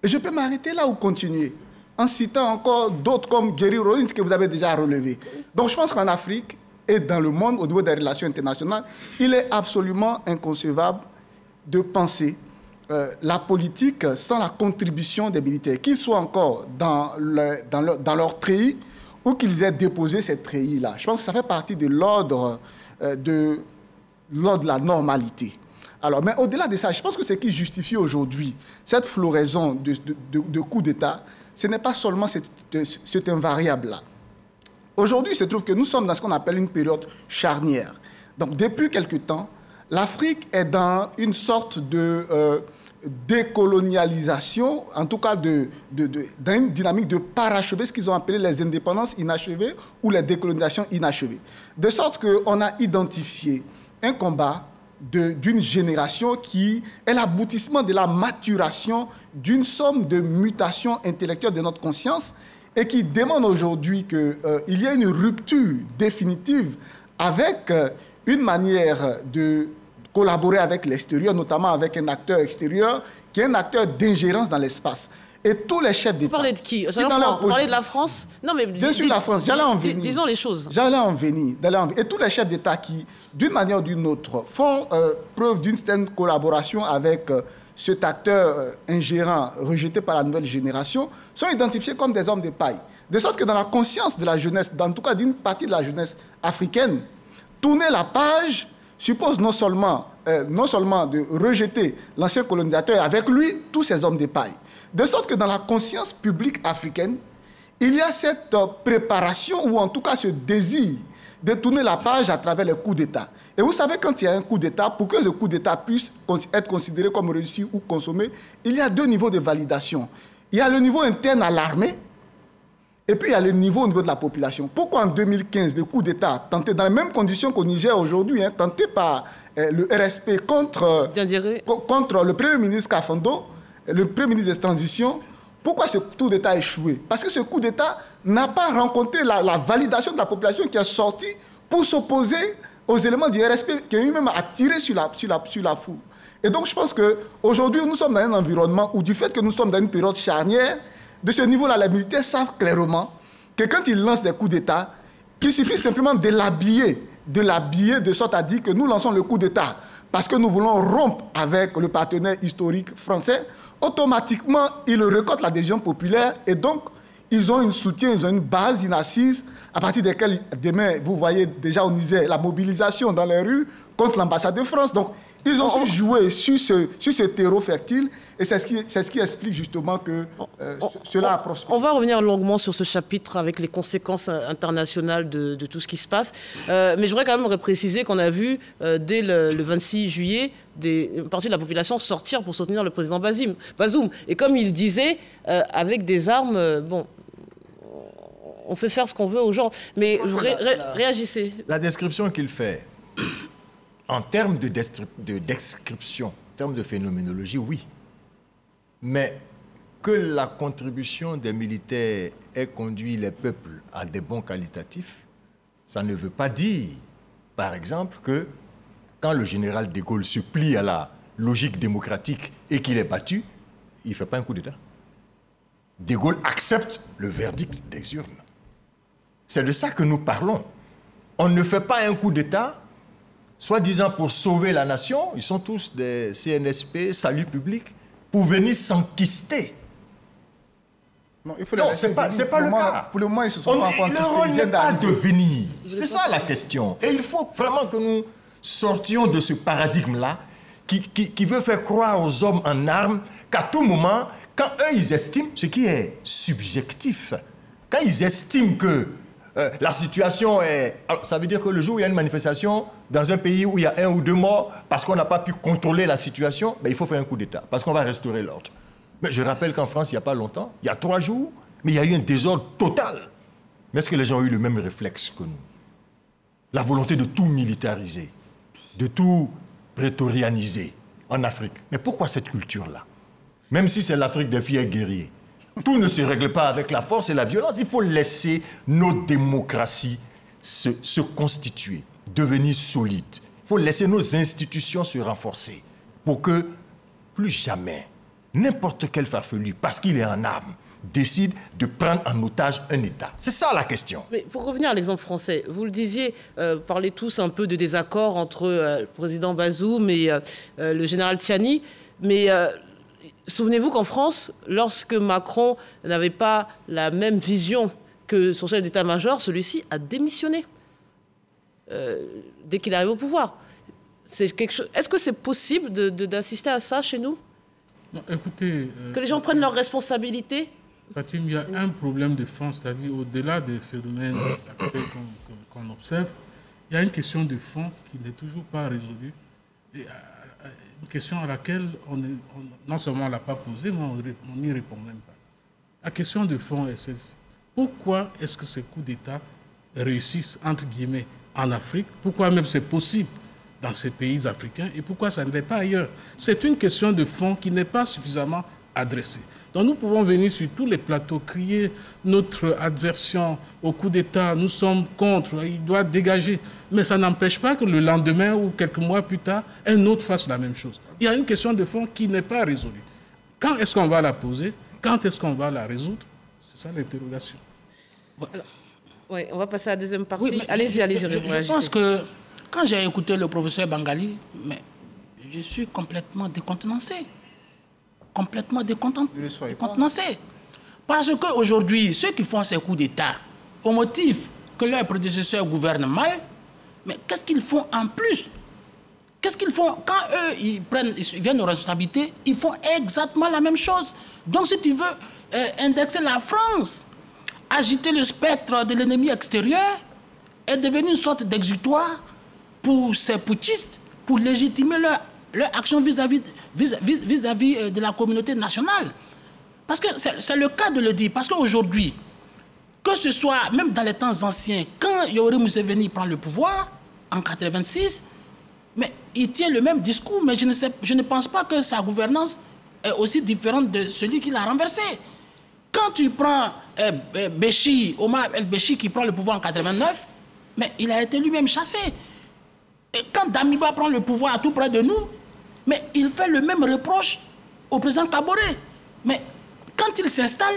Et je peux m'arrêter là ou continuer en citant encore d'autres comme Jerry Rawlings que vous avez déjà relevé. Donc je pense qu'en Afrique et dans le monde, au niveau des relations internationales, il est absolument inconcevable de penser la politique sans la contribution des militaires, qu'ils soient encore dans leur treillis ou qu'ils aient déposé cette treillis-là. Je pense que ça fait partie de l'ordre de la normalité. Alors, mais au-delà de ça, je pense que ce qui justifie aujourd'hui cette floraison de coups d'État, ce n'est pas seulement cet invariable-là. Aujourd'hui, il se trouve que nous sommes dans ce qu'on appelle une période charnière. Donc, depuis quelque temps, l'Afrique est dans une sorte de décolonialisation, en tout cas dans une dynamique de parachever, ce qu'ils ont appelé les indépendances inachevées ou les décolonisations inachevées. De sorte qu'on a identifié un combat d'une génération qui est l'aboutissement de la maturation d'une somme de mutations intellectuelles de notre conscience et qui demande aujourd'hui qu'il y ait une rupture définitive avec une manière de collaborer avec l'extérieur, notamment avec un acteur extérieur qui est un acteur d'ingérence dans l'espace. Et tous les chefs d'État... Vous parlez de qui? Vous parlez de la France? Non, mais... Bien sûr, la France. J'allais en venir. Disons les choses. J'allais en venir. Et tous les chefs d'État qui, d'une manière ou d'une autre, font preuve d'une certaine collaboration avec cet acteur ingérant rejeté par la nouvelle génération, sont identifiés comme des hommes de paille. De sorte que dans la conscience de la jeunesse, en tout cas d'une partie de la jeunesse africaine, tourner la page suppose non seulement de rejeter l'ancien colonisateur et avec lui tous ces hommes de paille. De sorte que dans la conscience publique africaine, il y a cette préparation ou en tout cas ce désir de tourner la page à travers les coups d'État. Et vous savez, quand il y a un coup d'État, pour que le coup d'État puisse être considéré comme réussi ou consommé, il y a deux niveaux de validation. Il y a le niveau interne à l'armée, et puis il y a le niveau au niveau de la population. Pourquoi en 2015, le coup d'État, tenté dans les mêmes conditions qu'au Niger aujourd'hui, tenté par le RSP contre le Premier ministre Kafando, le Premier ministre de transition, pourquoi ce coup d'État a échoué? Parce que ce coup d'État n'a pas rencontré la validation de la population qui est sortie pour s'opposer aux éléments du RSP qui lui-même a tiré sur la foule. Et donc je pense qu'aujourd'hui, nous sommes dans un environnement où, du fait que nous sommes dans une période charnière, de ce niveau-là, les militaires savent clairement que quand ils lancent des coups d'État, il suffit simplement de l'habiller de sorte à dire que nous lançons le coup d'État parce que nous voulons rompre avec le partenaire historique français, automatiquement, ils récoltent l'adhésion populaire et donc, ils ont un soutien, ils ont une base, une assise, à partir desquelles, demain, vous voyez déjà au Niger, la mobilisation dans les rues contre l'ambassade de France. Donc, ils ont su jouer sur ce terreau fertile et c'est ce qui explique justement que cela a prospéré. On va revenir longuement sur ce chapitre avec les conséquences internationales de tout ce qui se passe. Mais je voudrais quand même préciser qu'on a vu dès le 26 juillet une partie de la population sortir pour soutenir le président Bazoum. Et comme il disait, avec des armes, bon, on fait faire ce qu'on veut aux gens. Mais réagissez. La description qu'il fait, en termes de description, en termes de phénoménologie, oui. Mais que la contribution des militaires ait conduit les peuples à des bons qualitatifs, ça ne veut pas dire, par exemple, que quand le général de Gaulle se plie à la logique démocratique et qu'il est battu, il ne fait pas un coup d'État. De Gaulle accepte le verdict des urnes. C'est de ça que nous parlons. On ne fait pas un coup d'État, soi-disant pour sauver la nation, ils sont tous des CNSP, salut public, pour venir s'enquister. Non, il faut c'est pas le cas. Pour le moment, ils se sont pas encore enquistés. Le rôle n'est pas de venir. C'est ça la question. Et il faut vraiment que nous sortions de ce paradigme-là qui veut faire croire aux hommes en armes qu'à tout moment, quand eux, ils estiment, ce qui est subjectif, quand ils estiment que la situation est... Alors, ça veut dire que le jour où il y a une manifestation dans un pays où il y a 1 ou 2 morts parce qu'on n'a pas pu contrôler la situation, ben, il faut faire un coup d'État parce qu'on va restaurer l'ordre. Mais je rappelle qu'en France, il n'y a pas longtemps, il y a 3 jours, mais il y a eu un désordre total. Mais est-ce que les gens ont eu le même réflexe que nous? La volonté de tout militariser, de tout prétorianiser en Afrique. Mais pourquoi cette culture-là? Même si c'est l'Afrique des fiers guerriers. Tout ne se règle pas avec la force et la violence. Il faut laisser nos démocraties se constituer, devenir solides. Il faut laisser nos institutions se renforcer pour que plus jamais n'importe quel farfelu, parce qu'il est en armes, décide de prendre en otage un État. C'est ça la question. Mais pour revenir à l'exemple français, vous le disiez, parlez tous un peu de désaccord entre le président Bazoum et le général Tchiani, mais... souvenez-vous qu'en France, lorsque Macron n'avait pas la même vision que son chef d'état-major, celui-ci a démissionné dès qu'il arrive au pouvoir. Est-ce que c'est possible d'assister à ça chez nous? Non, écoutez... que les gens prennent leurs responsabilités? Fatim, il y a un problème de fond, c'est-à-dire au-delà des phénomènes qu'on observe, il y a une question de fond qui n'est toujours pas résolue. Et, une question à laquelle non seulement on ne l'a pas posée, mais on n'y répond même pas. La question de fond est celle-ci. Pourquoi est-ce que ces coups d'État réussissent, entre guillemets, en Afrique? Pourquoi même c'est possible dans ces pays africains et pourquoi ça ne l'est pas ailleurs? C'est une question de fond qui n'est pas suffisamment adressée. Donc nous pouvons venir sur tous les plateaux, crier notre aversion au coup d'État, nous sommes contre, il doit dégager. Mais ça n'empêche pas que le lendemain ou quelques mois plus tard, un autre fasse la même chose. Il y a une question de fond qui n'est pas résolue. Quand est-ce qu'on va la poser? Quand est-ce qu'on va la résoudre? C'est ça l'interrogation. Oui, on va passer à la deuxième partie. Oui, allez-y. Je pense que quand j'ai écouté le professeur Bangali, je suis complètement décontenancé. Complètement décontenancé. Parce qu'aujourd'hui, ceux qui font ces coups d'État, au motif que leurs prédécesseurs gouvernent mal, mais qu'est-ce qu'ils font en plus? Qu'est-ce qu'ils font? Quand eux, ils viennent aux responsabilités, ils font exactement la même chose. Donc si tu veux indexer la France, agiter le spectre de l'ennemi extérieur, est devenu une sorte d'exutoire pour ces putschistes, pour légitimer leur action vis-à-vis de la communauté nationale. Parce que c'est le cas de le dire. Parce qu'aujourd'hui, que ce soit même dans les temps anciens, quand Yoweri Museveni prend le pouvoir, en 1986, mais il tient le même discours, mais je ne pense pas que sa gouvernance est aussi différente de celui qui l'a renversé. Quand tu prends Omar el-Béchi qui prend le pouvoir en 1989, mais il a été lui-même chassé. Et quand Damiba prend le pouvoir tout près de nous, mais il fait le même reproche au président Kaboré. Mais quand il s'installe,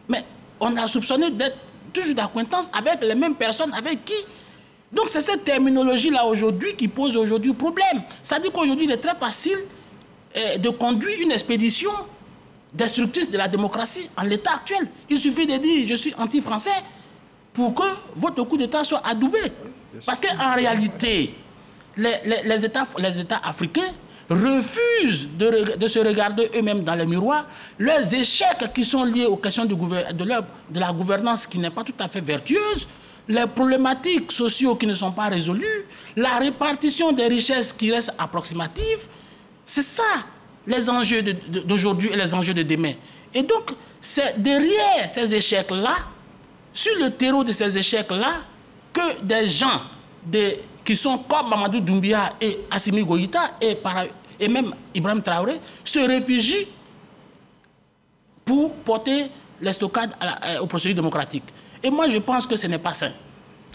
mais on a soupçonné d'être toujours d'acquaintance avec les mêmes personnes avec qui Donc c'est cette terminologie-là aujourd'hui qui pose aujourd'hui problème. C'est-à-dire qu'aujourd'hui, il est très facile de conduire une expédition destructrice de la démocratie en l'état actuel. Il suffit de dire « je suis anti-français » pour que votre coup d'État soit adoubé. Parce qu'en réalité, les États africains refusent de se regarder eux-mêmes dans les miroirs. Leurs échecs qui sont liés aux questions de la gouvernance qui n'est pas tout à fait vertueuse, les problématiques sociaux qui ne sont pas résolues, la répartition des richesses qui reste approximative, c'est ça les enjeux d'aujourd'hui et les enjeux de demain. Et donc, c'est derrière ces échecs-là, sur le terreau de ces échecs-là, que des gens qui sont comme Mamadou Doumbia et Assimi Goïta et même Ibrahim Traoré se réfugient pour porter l'estocade aux procédures démocratiques. Et moi, je pense que ce n'est pas sain.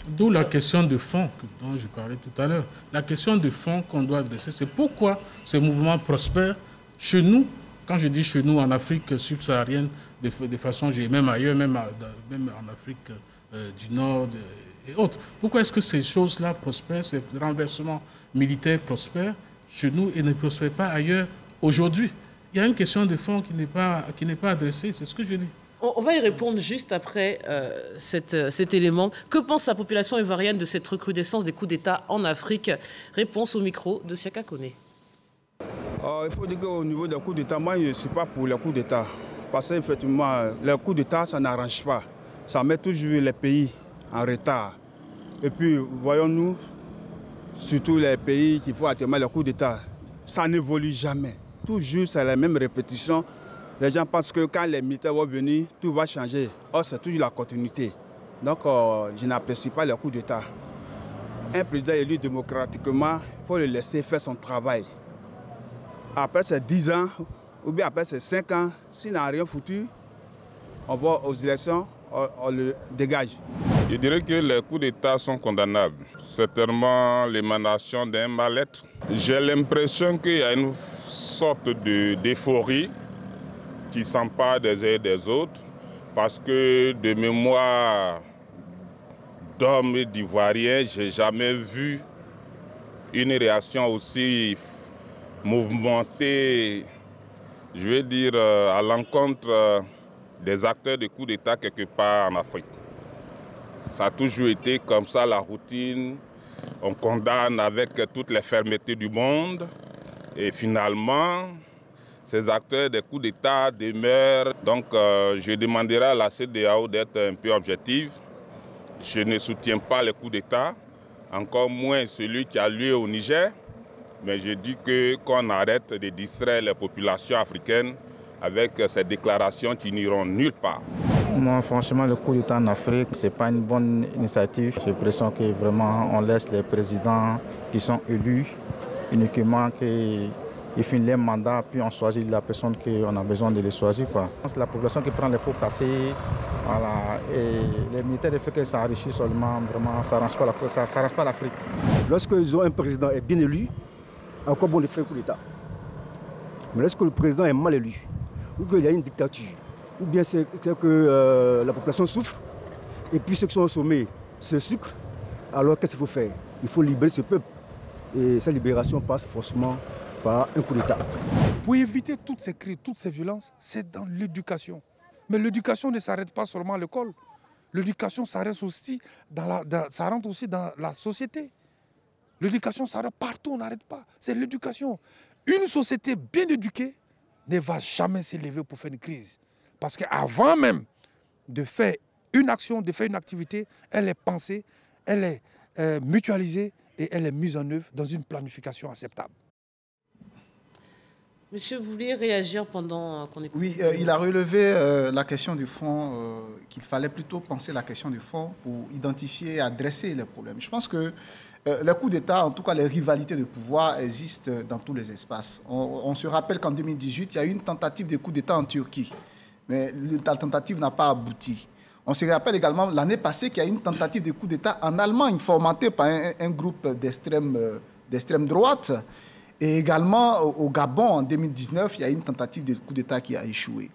D'où la question de fond dont je parlais tout à l'heure. La question de fond qu'on doit adresser, c'est pourquoi ce mouvement prospère chez nous, quand je dis chez nous, en Afrique subsaharienne, de façon, même ailleurs, même en Afrique du Nord et autres. Pourquoi est-ce que ces choses-là prospèrent, ces renversements militaires prospèrent chez nous et ne prospèrent pas ailleurs aujourd'hui? Il y a une question de fond qui n'est pas adressée, c'est ce que je dis. On va y répondre juste après cet élément. Que pense la population ivoirienne de cette recrudescence des coups d'État en Afrique? Réponse au micro de Siaka Kone. Il faut dire qu'au niveau des coups d'État, moi, je ne suis pas pour les coups d'État. Parce qu'effectivement, les coups d'État, ça n'arrange pas. Ça met toujours les pays en retard. Et puis, voyons-nous, surtout les pays qui font actuellement les coups d'État, ça n'évolue jamais. Toujours, c'est la même répétition. Les gens pensent que quand les militaires vont venir, tout va changer. Or, c'est toujours la continuité. Donc, je n'apprécie pas les coups d'État. Un président élu démocratiquement, il faut le laisser faire son travail. Après ces 10 ans, ou bien après ces 5 ans, s'il n'a rien foutu, on va aux élections, on le dégage. Je dirais que les coups d'État sont condamnables. Certainement l'émanation d'un mal-être. J'ai l'impression qu'il y a une sorte d'euphorie qui s'empare des uns et des autres, parce que de mémoire d'hommes et d'Ivoiriens, je n'ai jamais vu une réaction aussi mouvementée, je vais dire, à l'encontre des acteurs de coups d'État quelque part en Afrique. Ça a toujours été comme ça la routine, on condamne avec toutes les fermetés du monde et finalement, ces acteurs des coups d'État demeurent. Donc je demanderai à la CEDEAO d'être un peu objective. Je ne soutiens pas les coups d'État, encore moins celui qui a lieu au Niger. Mais je dis qu'on arrête de distraire les populations africaines avec ces déclarations qui n'iront nulle part. Moi, franchement, le coup d'État en Afrique, ce n'est pas une bonne initiative. J'ai l'impression que vraiment on laisse les présidents qui sont élus uniquement qu'ils finissent leur mandat, puis on choisit la personne qu'on a besoin de les choisir. C'est la population qui prend les pots cassés. Voilà, et les militaires, le fait qu'ils s'enrichissent seulement, vraiment, ça n'arrange pas l'Afrique. Lorsqu'ils ont un président est bien élu, encore bon de faire un coup d'État. Mais lorsque le président est mal élu, ou qu'il y a une dictature, ou bien c'est que la population souffre, et puis ceux qui sont au sommet se sucrent, alors qu'est-ce qu'il faut faire? Il faut libérer ce peuple. Et cette libération passe forcément par un coup d'État. Pour éviter toutes ces crises, toutes ces violences, c'est dans l'éducation. Mais l'éducation ne s'arrête pas seulement à l'école. L'éducation s'arrête aussi ça rentre aussi dans la société. L'éducation s'arrête partout, on n'arrête pas. C'est l'éducation. Une société bien éduquée ne va jamais s'élever pour faire une crise. Parce qu'avant même de faire une action, de faire une activité, elle est pensée, elle est mutualisée et elle est mise en œuvre dans une planification acceptable. Monsieur, vous vouliez réagir pendant qu'on écoute? Oui, il a relevé la question du fond, qu'il fallait plutôt penser la question du fond pour identifier et adresser les problèmes. Je pense que les coups d'État, en tout cas les rivalités de pouvoir, existent dans tous les espaces. On se rappelle qu'en 2018, il y a eu une tentative de coup d'État en Turquie, mais la tentative n'a pas abouti. On se rappelle également l'année passée qu'il y a eu une tentative de coup d'État en Allemagne, fomentée par un groupe d'extrême droite. Et également, au Gabon, en 2019, il y a eu une tentative de coup d'État qui a échoué.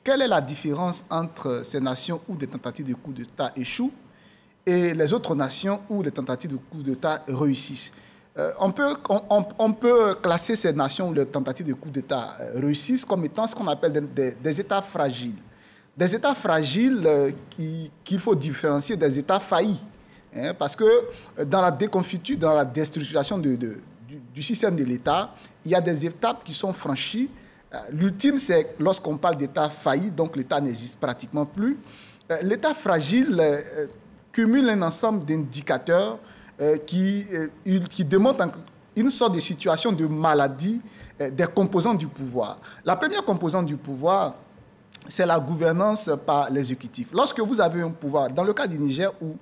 Quelle est la différence entre ces nations où des tentatives de coup d'État échouent et les autres nations où les tentatives de coup d'État réussissent. On peut classer ces nations où les tentatives de coup d'État réussissent comme étant ce qu'on appelle des États fragiles. Des États fragiles qu'il faut différencier des États faillis. Hein, parce que dans la déconfiture, dans la déstructuration du système de l'État, il y a des étapes qui sont franchies. L'ultime, c'est lorsqu'on parle d'État failli, donc l'État n'existe pratiquement plus. L'État fragile cumule un ensemble d'indicateurs qui démontrent une sorte de situation de maladie des composants du pouvoir. La première composante du pouvoir, c'est la gouvernance par l'exécutif. Lorsque vous avez un pouvoir, dans le cas du Niger, où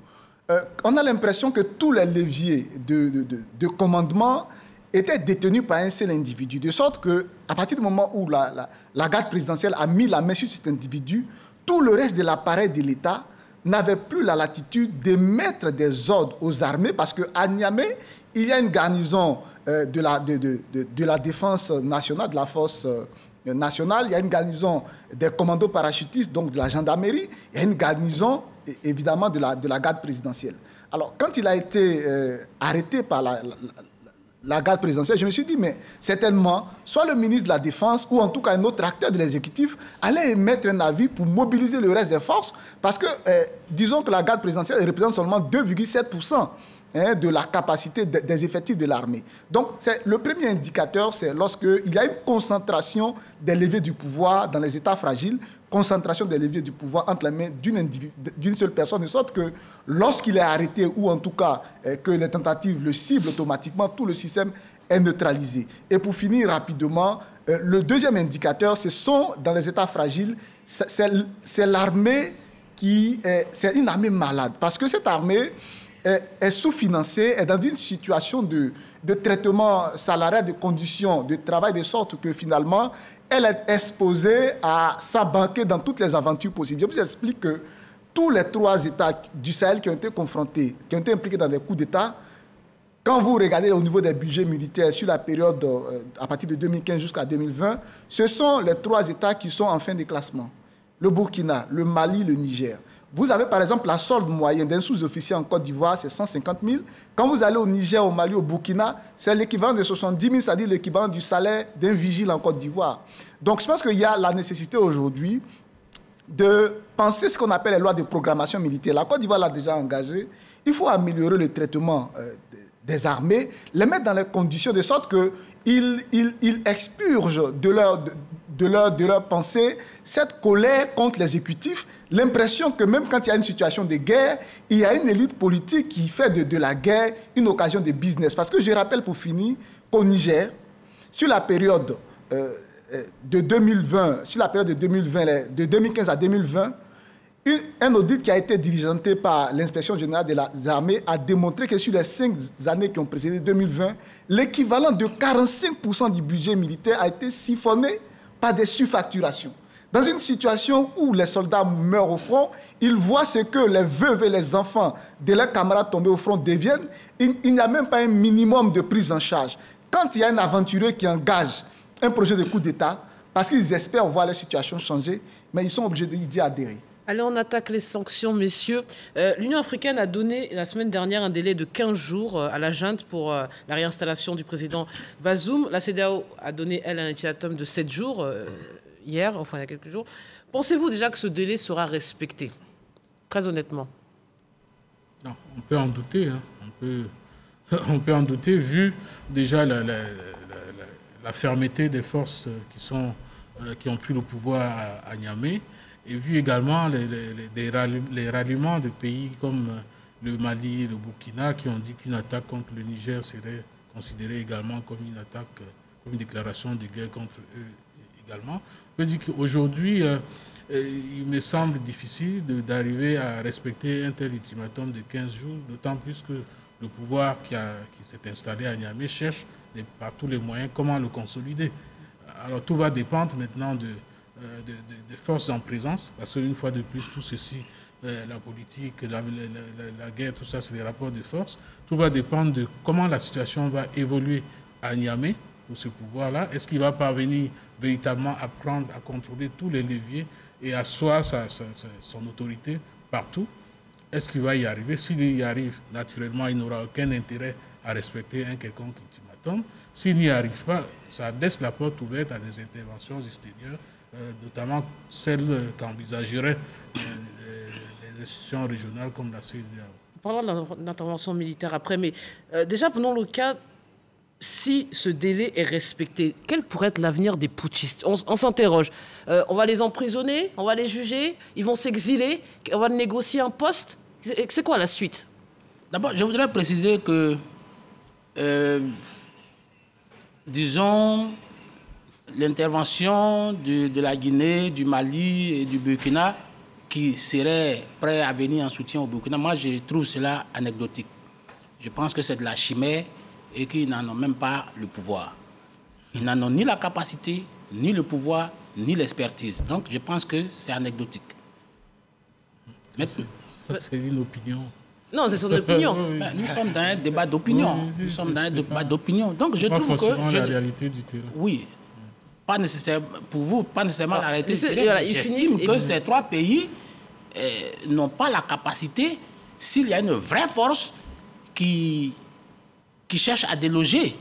on a l'impression que tous les leviers de commandement étaient détenus par un seul individu, de sorte qu'à partir du moment où la garde présidentielle a mis la main sur cet individu, tout le reste de l'appareil de l'État n'avait plus la latitude de mettre des ordres aux armées, parce qu'à Niamey, il y a une garnison de la défense nationale, de la force nationale, il y a une garnison des commandos parachutistes, donc de la gendarmerie, il y a une garnison, évidemment, de la garde présidentielle. Alors, quand il a été arrêté par la garde présidentielle, je me suis dit, mais certainement, soit le ministre de la Défense ou en tout cas un autre acteur de l'exécutif allait émettre un avis pour mobiliser le reste des forces, parce que, disons que la garde présidentielle représente seulement 2,7% de la capacité des effectifs de l'armée. Donc, le premier indicateur, c'est lorsqu'il y a une concentration des leviers du pouvoir dans les États fragiles, concentration des leviers du pouvoir entre les mains d'une seule personne, de sorte que lorsqu'il est arrêté, ou en tout cas que les tentatives le ciblent automatiquement, tout le système est neutralisé. Et pour finir rapidement, le deuxième indicateur, ce sont, dans les États fragiles, c'est l'armée c'est une armée malade. Parce que cette armée est sous-financée, est dans une situation de traitement salarial, de conditions de travail, de sorte que finalement, elle est exposée à s'embarquer dans toutes les aventures possibles. Je vous explique que tous les 3 États du Sahel qui ont été confrontés, qui ont été impliqués dans des coups d'État, quand vous regardez au niveau des budgets militaires sur la période à partir de 2015 jusqu'à 2020, ce sont les 3 États qui sont en fin de classement. Le Burkina, le Mali, le Niger. Vous avez par exemple la solde moyenne d'un sous-officier en Côte d'Ivoire, c'est 150 000. Quand vous allez au Niger, au Mali, au Burkina, c'est l'équivalent de 70 000, c'est-à-dire l'équivalent du salaire d'un vigile en Côte d'Ivoire. Donc je pense qu'il y a la nécessité aujourd'hui de penser ce qu'on appelle les lois de programmation militaire. La Côte d'Ivoire l'a déjà engagé. Il faut améliorer le traitement des armées, les mettre dans les conditions de sorte qu'ils expurgent de leur pensée cette colère contre l'exécutif, l'impression que même quand il y a une situation de guerre, il y a une élite politique qui fait de la guerre une occasion de business. Parce que je rappelle pour finir qu'au Niger, sur la période de 2020, de 2015 à 2020, un audit qui a été diligenté par l'inspection générale des armées a démontré que sur les 5 années qui ont précédé 2020, l'équivalent de 45% du budget militaire a été siphonné par des surfacturations. Dans une situation où les soldats meurent au front, ils voient ce que les veuves et les enfants de leurs camarades tombés au front deviennent. Il n'y a même pas un minimum de prise en charge. Quand il y a un aventurier qui engage un projet de coup d'État, parce qu'ils espèrent voir leur situation changer, mais ils sont obligés d'y adhérer. Allez, on attaque les sanctions, messieurs. L'Union africaine a donné la semaine dernière un délai de 15 jours à la junte pour la réinstallation du président Bazoum. La CEDEAO a donné, elle, un ultimatum de 7 jours, hier, enfin il y a quelques jours. Pensez-vous déjà que ce délai sera respecté? Très honnêtement. Non, on peut en douter. Hein. On peut en douter, vu déjà la fermeté des forces qui ont pris le pouvoir à Niamey. Et vu également les ralliements de pays comme le Mali et le Burkina qui ont dit qu'une attaque contre le Niger serait considérée également comme une attaque, comme une déclaration de guerre contre eux également. Je veux dire qu'aujourd'hui, il me semble difficile d'arriver à respecter un tel ultimatum de 15 jours, d'autant plus que le pouvoir qui s'est installé à Niamey cherche par tous les moyens comment le consolider. Alors tout va dépendre maintenant des forces en présence, parce qu'une fois de plus, tout ceci, la politique, la guerre, tout ça, c'est des rapports de force. Tout va dépendre de comment la situation va évoluer à Niamey pour ce pouvoir-là. Est-ce qu'il va parvenir véritablement à prendre, à contrôler tous les leviers et asseoir son autorité partout, est-ce qu'il va y arriver? S'il y arrive, naturellement, il n'aura aucun intérêt à respecter un quelconque ultimatum. S'il n'y arrive pas, ça laisse la porte ouverte à des interventions extérieures, notamment celles qu'envisageraient les institutions régionales comme la CEDEAO. Parlons de l'intervention militaire après, mais déjà, prenons le cas, si ce délai est respecté, quel pourrait être l'avenir des putschistes? On s'interroge. On va les emprisonner, on va les juger, ils vont s'exiler, on va négocier un poste. C'est quoi la suite? D'abord, je voudrais préciser que, disons, l'intervention de la Guinée, du Mali et du Burkina, qui seraient prêts à venir en soutien au Burkina, moi je trouve cela anecdotique. Je pense que c'est de la chimère et qu'ils n'en ont même pas le pouvoir. Ils n'en ont ni la capacité, ni le pouvoir, ni l'expertise. Donc je pense que c'est anecdotique. C'est une opinion. Non, c'est son opinion. Nous sommes dans un débat d'opinion. Nous sommes dans un débat d'opinion. Donc je trouve que... la réalité du terrain. Oui. Pas nécessaire, pour vous, pas nécessairement la réalité du terrain. Voilà, j'estime que ces trois pays n'ont pas la capacité, s'il y a une vraie force qui cherche à déloger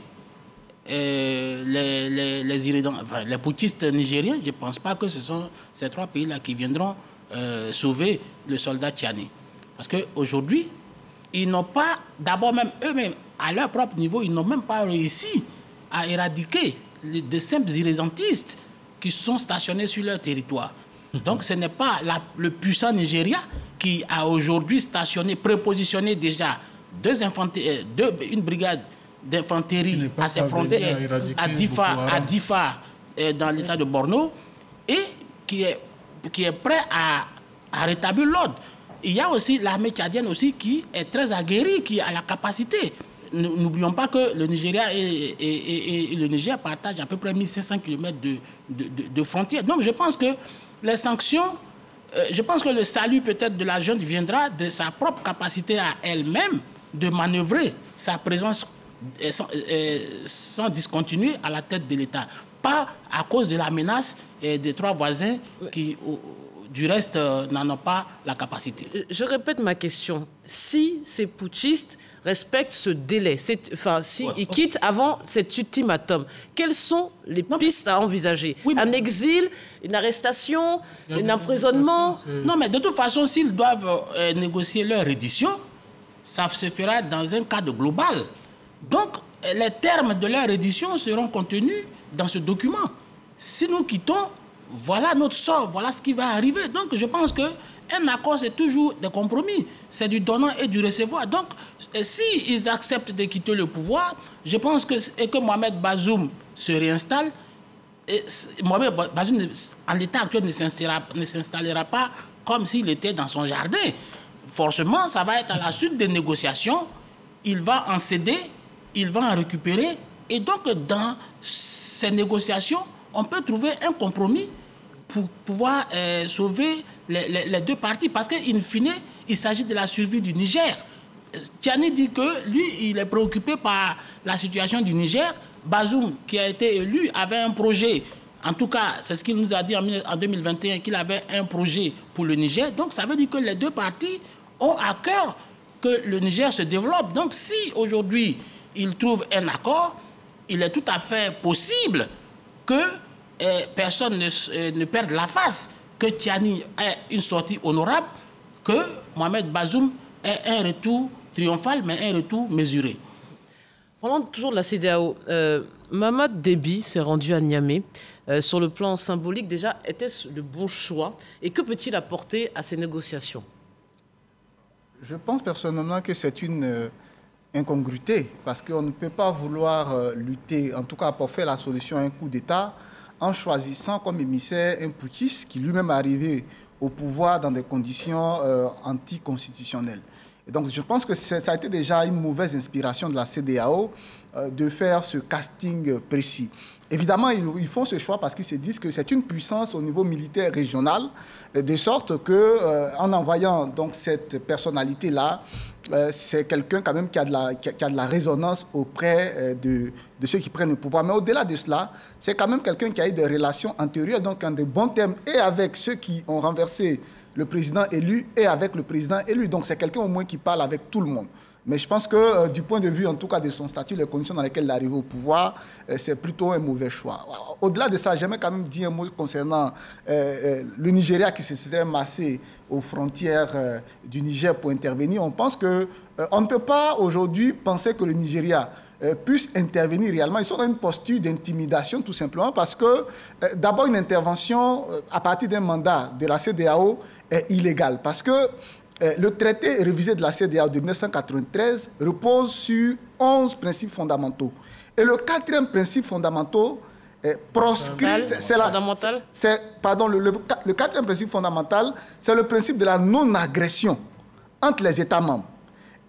les putschistes nigériens, je ne pense pas que ce sont ces trois pays-là qui viendront sauver le soldat Tchani. Parce qu'aujourd'hui, ils n'ont pas, d'abord même eux-mêmes, à leur propre niveau, ils n'ont même pas réussi à éradiquer de simples irrédentistes qui sont stationnés sur leur territoire. Donc ce n'est pas le puissant Nigeria qui a aujourd'hui stationné, prépositionné déjà une brigade d'infanterie à ses frontières, à Difa, dans l'état de Borno, et qui est prêt à rétablir l'ordre. Il y a aussi l'armée tchadienne aussi qui est très aguerrie, qui a la capacité. N'oublions pas que le Nigeria et le Niger partagent à peu près 1500 km de frontières. Donc je pense que les sanctions, je pense que le salut peut-être de la junte viendra de sa propre capacité à elle-même de manœuvrer sa présence sans discontinuer à la tête de l'État. Pas à cause de la menace des trois voisins qui, du reste, n'en ont pas la capacité. Je répète ma question. Si ces putschistes respectent ce délai, s'ils quittent avant cet ultimatum, quelles sont les pistes à envisager? Un exil, une arrestation, un emprisonnement? Non, mais de toute façon, s'ils doivent négocier leur reddition, ça se fera dans un cadre global. Donc, les termes de leur reddition seront contenus dans ce document. Si nous quittons, voilà notre sort, voilà ce qui va arriver. Donc, je pense qu'un accord, c'est toujours des compromis. C'est du donnant et du recevoir. Donc, s'ils acceptent de quitter le pouvoir, je pense que Mohamed Bazoum se réinstalle. Mohamed Bazoum, en l'état actuel, ne s'installera pas comme s'il était dans son jardin. Forcément, ça va être à la suite des négociations. Il va en céder, il va en récupérer. Et donc, dans ces négociations, on peut trouver un compromis pour pouvoir sauver les deux parties. Parce qu'in fine, il s'agit de la survie du Niger. Tchani dit que lui, il est préoccupé par la situation du Niger. Bazoum, qui a été élu, avait un projet. En tout cas, c'est ce qu'il nous a dit en 2021, qu'il avait un projet pour le Niger. Donc, ça veut dire que les deux parties ont à cœur que le Niger se développe. Donc, si aujourd'hui, ils trouvent un accord, il est tout à fait possible que personne ne perde la face, que Tchani ait une sortie honorable, que Mohamed Bazoum ait un retour triomphal, mais un retour mesuré. Parlons toujours de la CEDEAO. Mamad Déby s'est rendu à Niamey. Sur le plan symbolique, déjà, était-ce le bon choix? Et que peut-il apporter à ces négociations? Je pense personnellement que c'est une incongruité, parce qu'on ne peut pas vouloir lutter, en tout cas pour faire la solution à un coup d'État, en choisissant comme émissaire un putschiste qui lui-même est arrivé au pouvoir dans des conditions anticonstitutionnelles. Et donc je pense que ça a été déjà une mauvaise inspiration de la CEDEAO de faire ce casting précis. Évidemment, ils font ce choix parce qu'ils se disent que c'est une puissance au niveau militaire régional, de sorte qu'en envoyant donc cette personnalité-là, c'est quelqu'un quand même qui a de la résonance auprès de ceux qui prennent le pouvoir. Mais au-delà de cela, c'est quand même quelqu'un qui a eu des relations antérieures, donc en de bons termes, et avec ceux qui ont renversé le président élu et avec le président élu. Donc c'est quelqu'un au moins qui parle avec tout le monde. Mais je pense que du point de vue, en tout cas, de son statut, les conditions dans lesquelles il est arrivé au pouvoir, c'est plutôt un mauvais choix. Au-delà de ça, j'aimerais quand même dire un mot concernant le Nigeria qui se serait massé aux frontières du Niger pour intervenir. On pense qu'on ne peut pas aujourd'hui penser que le Nigeria puisse intervenir réellement. Ils sont dans une posture d'intimidation tout simplement parce que d'abord une intervention à partir d'un mandat de la CEDEAO est illégale parce que le traité révisé de la CEDEAO de 1993 repose sur 11 principes fondamentaux. Et le 4e principe fondamental proscrit... Le 4e principe fondamental, c'est le principe de la non-agression entre les États membres.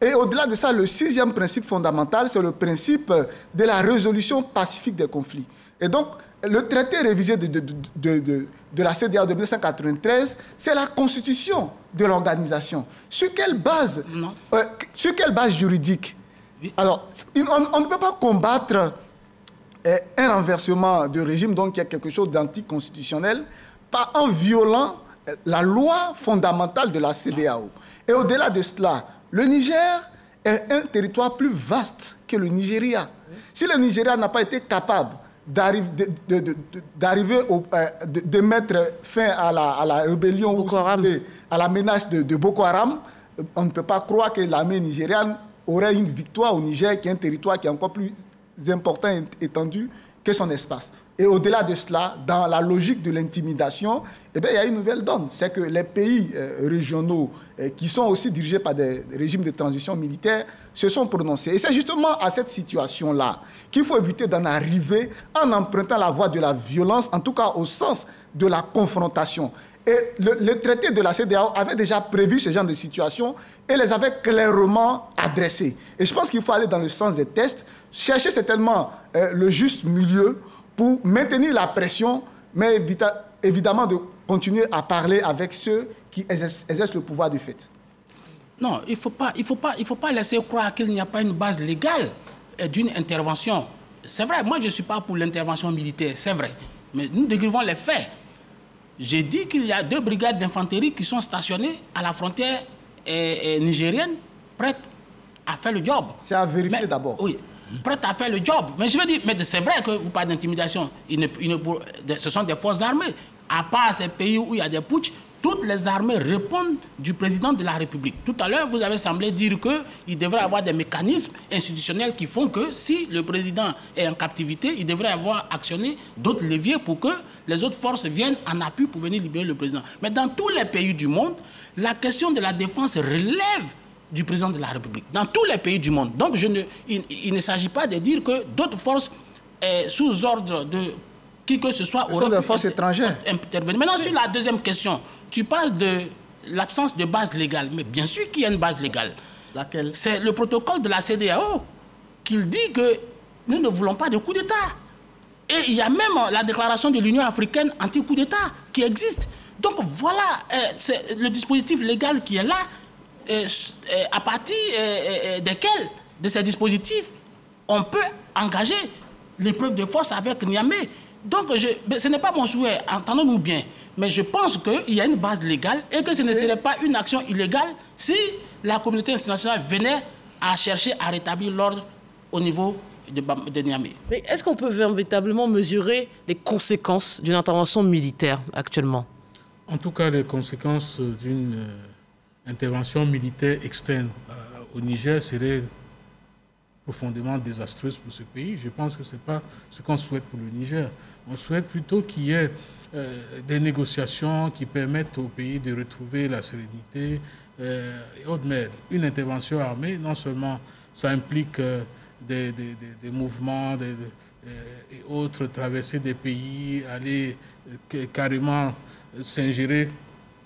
Et au-delà de ça, le 6e principe fondamental, c'est le principe de la résolution pacifique des conflits. Et donc, le traité révisé de la CEDEAO de 1993, c'est la constitution de l'organisation. Sur quelle base juridique? Oui. Alors, on ne peut pas combattre un renversement de régime, donc il y a quelque chose d'anticonstitutionnel, en violant la loi fondamentale de la CEDEAO. Et au-delà de cela, le Niger est un territoire plus vaste que le Nigeria. Si le Nigeria n'a pas été capable de mettre fin à la rébellion ou à la menace de Boko Haram, on ne peut pas croire que l'armée nigériane aurait une victoire au Niger, qui est un territoire qui est encore plus important et étendu que son espace. Et au-delà de cela, dans la logique de l'intimidation, eh bien, il y a une nouvelle donne. C'est que les pays régionaux qui sont aussi dirigés par des régimes de transition militaire se sont prononcés. Et c'est justement à cette situation-là qu'il faut éviter d'en arriver en empruntant la voie de la violence, en tout cas au sens de la confrontation. Et le traité de la CEDEAO avait déjà prévu ce genre de situation et les avait clairement adressées. Et je pense qu'il faut aller dans le sens des tests, chercher certainement le juste milieu pour maintenir la pression, mais évidemment de continuer à parler avec ceux qui exercent le pouvoir du fait. Non, il faut pas laisser croire qu'il n'y a pas une base légale d'une intervention. C'est vrai, moi je ne suis pas pour l'intervention militaire, c'est vrai. Mais nous décrivons les faits. J'ai dit qu'il y a 2 brigades d'infanterie qui sont stationnées à la frontière nigérienne, prêtes à faire le job. C'est à vérifier d'abord. Oui, prêtes à faire le job. Mais je veux dire, mais c'est vrai que vous parlez d'intimidation. Ce sont des forces armées. À part ces pays où il y a des putschs, toutes les armées répondent du président de la République. Tout à l'heure, vous avez semblé dire qu'il devrait y avoir des mécanismes institutionnels qui font que si le président est en captivité, il devrait avoir actionné d'autres leviers pour que les autres forces viennent en appui pour venir libérer le président. Mais dans tous les pays du monde, la question de la défense relève du président de la République. Dans tous les pays du monde. Donc, il ne s'agit pas de dire que d'autres forces sous ordre de qui que ce soit... Ce sont des forces étrangères. Maintenant, sur la deuxième question, tu parles de l'absence de base légale. Mais bien sûr qu'il y a une base légale. Laquelle? C'est le protocole de la CEDEAO qui dit que nous ne voulons pas de coup d'État. Et il y a même la déclaration de l'Union africaine anti-coup d'État qui existe. Donc voilà, c'est le dispositif légal qui est là, à partir desquels, de ces dispositifs, on peut engager l'épreuve de force avec Niamey. Donc, ce n'est pas mon souhait, entendons-nous bien, mais je pense qu'il y a une base légale et que ce ne serait pas une action illégale si la communauté internationale venait à chercher à rétablir l'ordre au niveau de Niamey. Mais est-ce qu'on peut véritablement mesurer les conséquences d'une intervention militaire actuellement? En tout cas, les conséquences d'une intervention militaire externe au Niger seraient profondément désastreuse pour ce pays. Je pense que ce n'est pas ce qu'on souhaite pour le Niger. On souhaite plutôt qu'il y ait des négociations qui permettent au pays de retrouver la sérénité et autres. Mais une intervention armée, non seulement ça implique des mouvements et autres, traverser des pays, aller carrément s'ingérer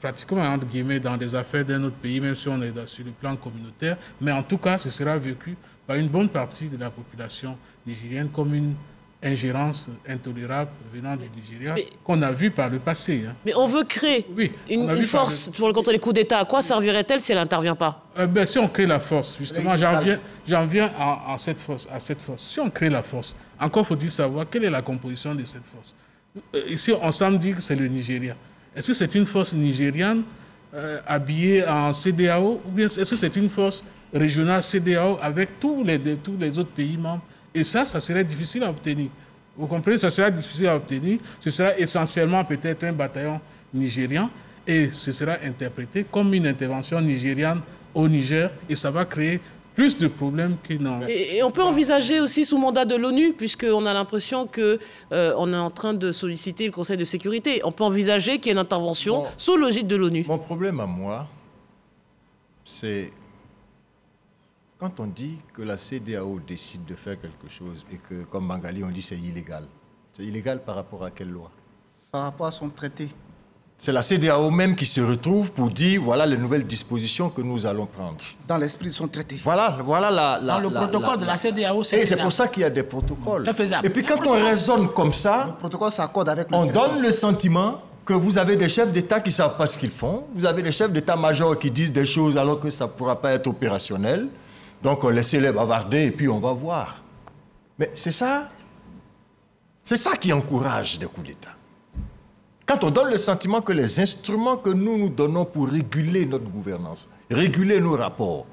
pratiquement, entre guillemets, dans des affaires d'un autre pays, même si on est sur le plan communautaire. Mais en tout cas, ce sera vécu par une bonne partie de la population nigérienne comme une ingérence intolérable venant du Nigeria, qu'on a vu par le passé. Hein. Mais on veut créer une force contre les coups d'État. À quoi servirait-elle si elle n'intervient pas? Si on crée la force, justement, j'en viens à cette force. Si on crée la force, encore faut-il savoir quelle est la composition de cette force. Ici, on semble dire que c'est le Nigeria. Est-ce que c'est une force nigériane habillée en CEDEAO, ou bien est-ce que c'est une force régionale CEDEAO avec tous les autres pays membres? Et ça serait difficile à obtenir. Vous comprenez, ça sera difficile à obtenir. Ce sera essentiellement peut-être un bataillon nigérian et ce sera interprété comme une intervention nigériane au Niger et ça va créer plus de problèmes que non. Et on peut envisager aussi sous mandat de l'ONU, puisqu'on a l'impression qu'on est en train de solliciter le Conseil de sécurité. On peut envisager qu'il y ait une intervention sous l'égide de l'ONU. Mon problème à moi, c'est quand on dit que la CEDEAO décide de faire quelque chose et que, comme Bangali, on dit c'est illégal. C'est illégal par rapport à quelle loi? Par rapport à son traité. C'est la CEDEAO même qui se retrouve pour dire voilà les nouvelles dispositions que nous allons prendre. Dans l'esprit de son traité. Voilà dans le protocole de la CEDEAO, c'est faisable. C'est pour ça qu'il y a des protocoles. C'est faisable. Et puis quand on raisonne comme ça, le protocole s'accorde avec le on donne le sentiment que vous avez des chefs d'État qui ne savent pas ce qu'ils font. Vous avez des chefs d'État-major qui disent des choses alors que ça ne pourra pas être opérationnel. Donc, laissez-les bavarder et puis on va voir. Mais c'est ça qui encourage des coups d'État. Quand on donne le sentiment que les instruments que nous donnons pour réguler notre gouvernance, réguler nos rapports,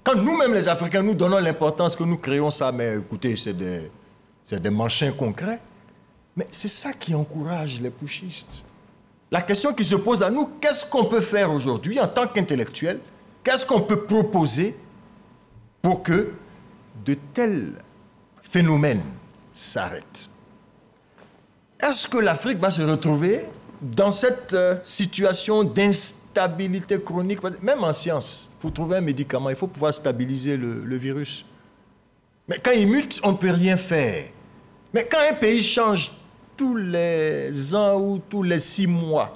quand nous-mêmes les Africains, nous donnons l'importance que nous créons ça, mais écoutez, c'est des manchins concrets, mais c'est ça qui encourage les putschistes. La question qui se pose à nous, qu'est-ce qu'on peut faire aujourd'hui en tant qu'intellectuels? Qu'est-ce qu'on peut proposer pour que de tels phénomènes s'arrêtent? Est-ce que l'Afrique va se retrouver dans cette situation d'instabilité chronique? Même en science, pour trouver un médicament, il faut pouvoir stabiliser le virus. Mais quand il mute, on ne peut rien faire. Mais quand un pays change tous les ans ou tous les 6 mois,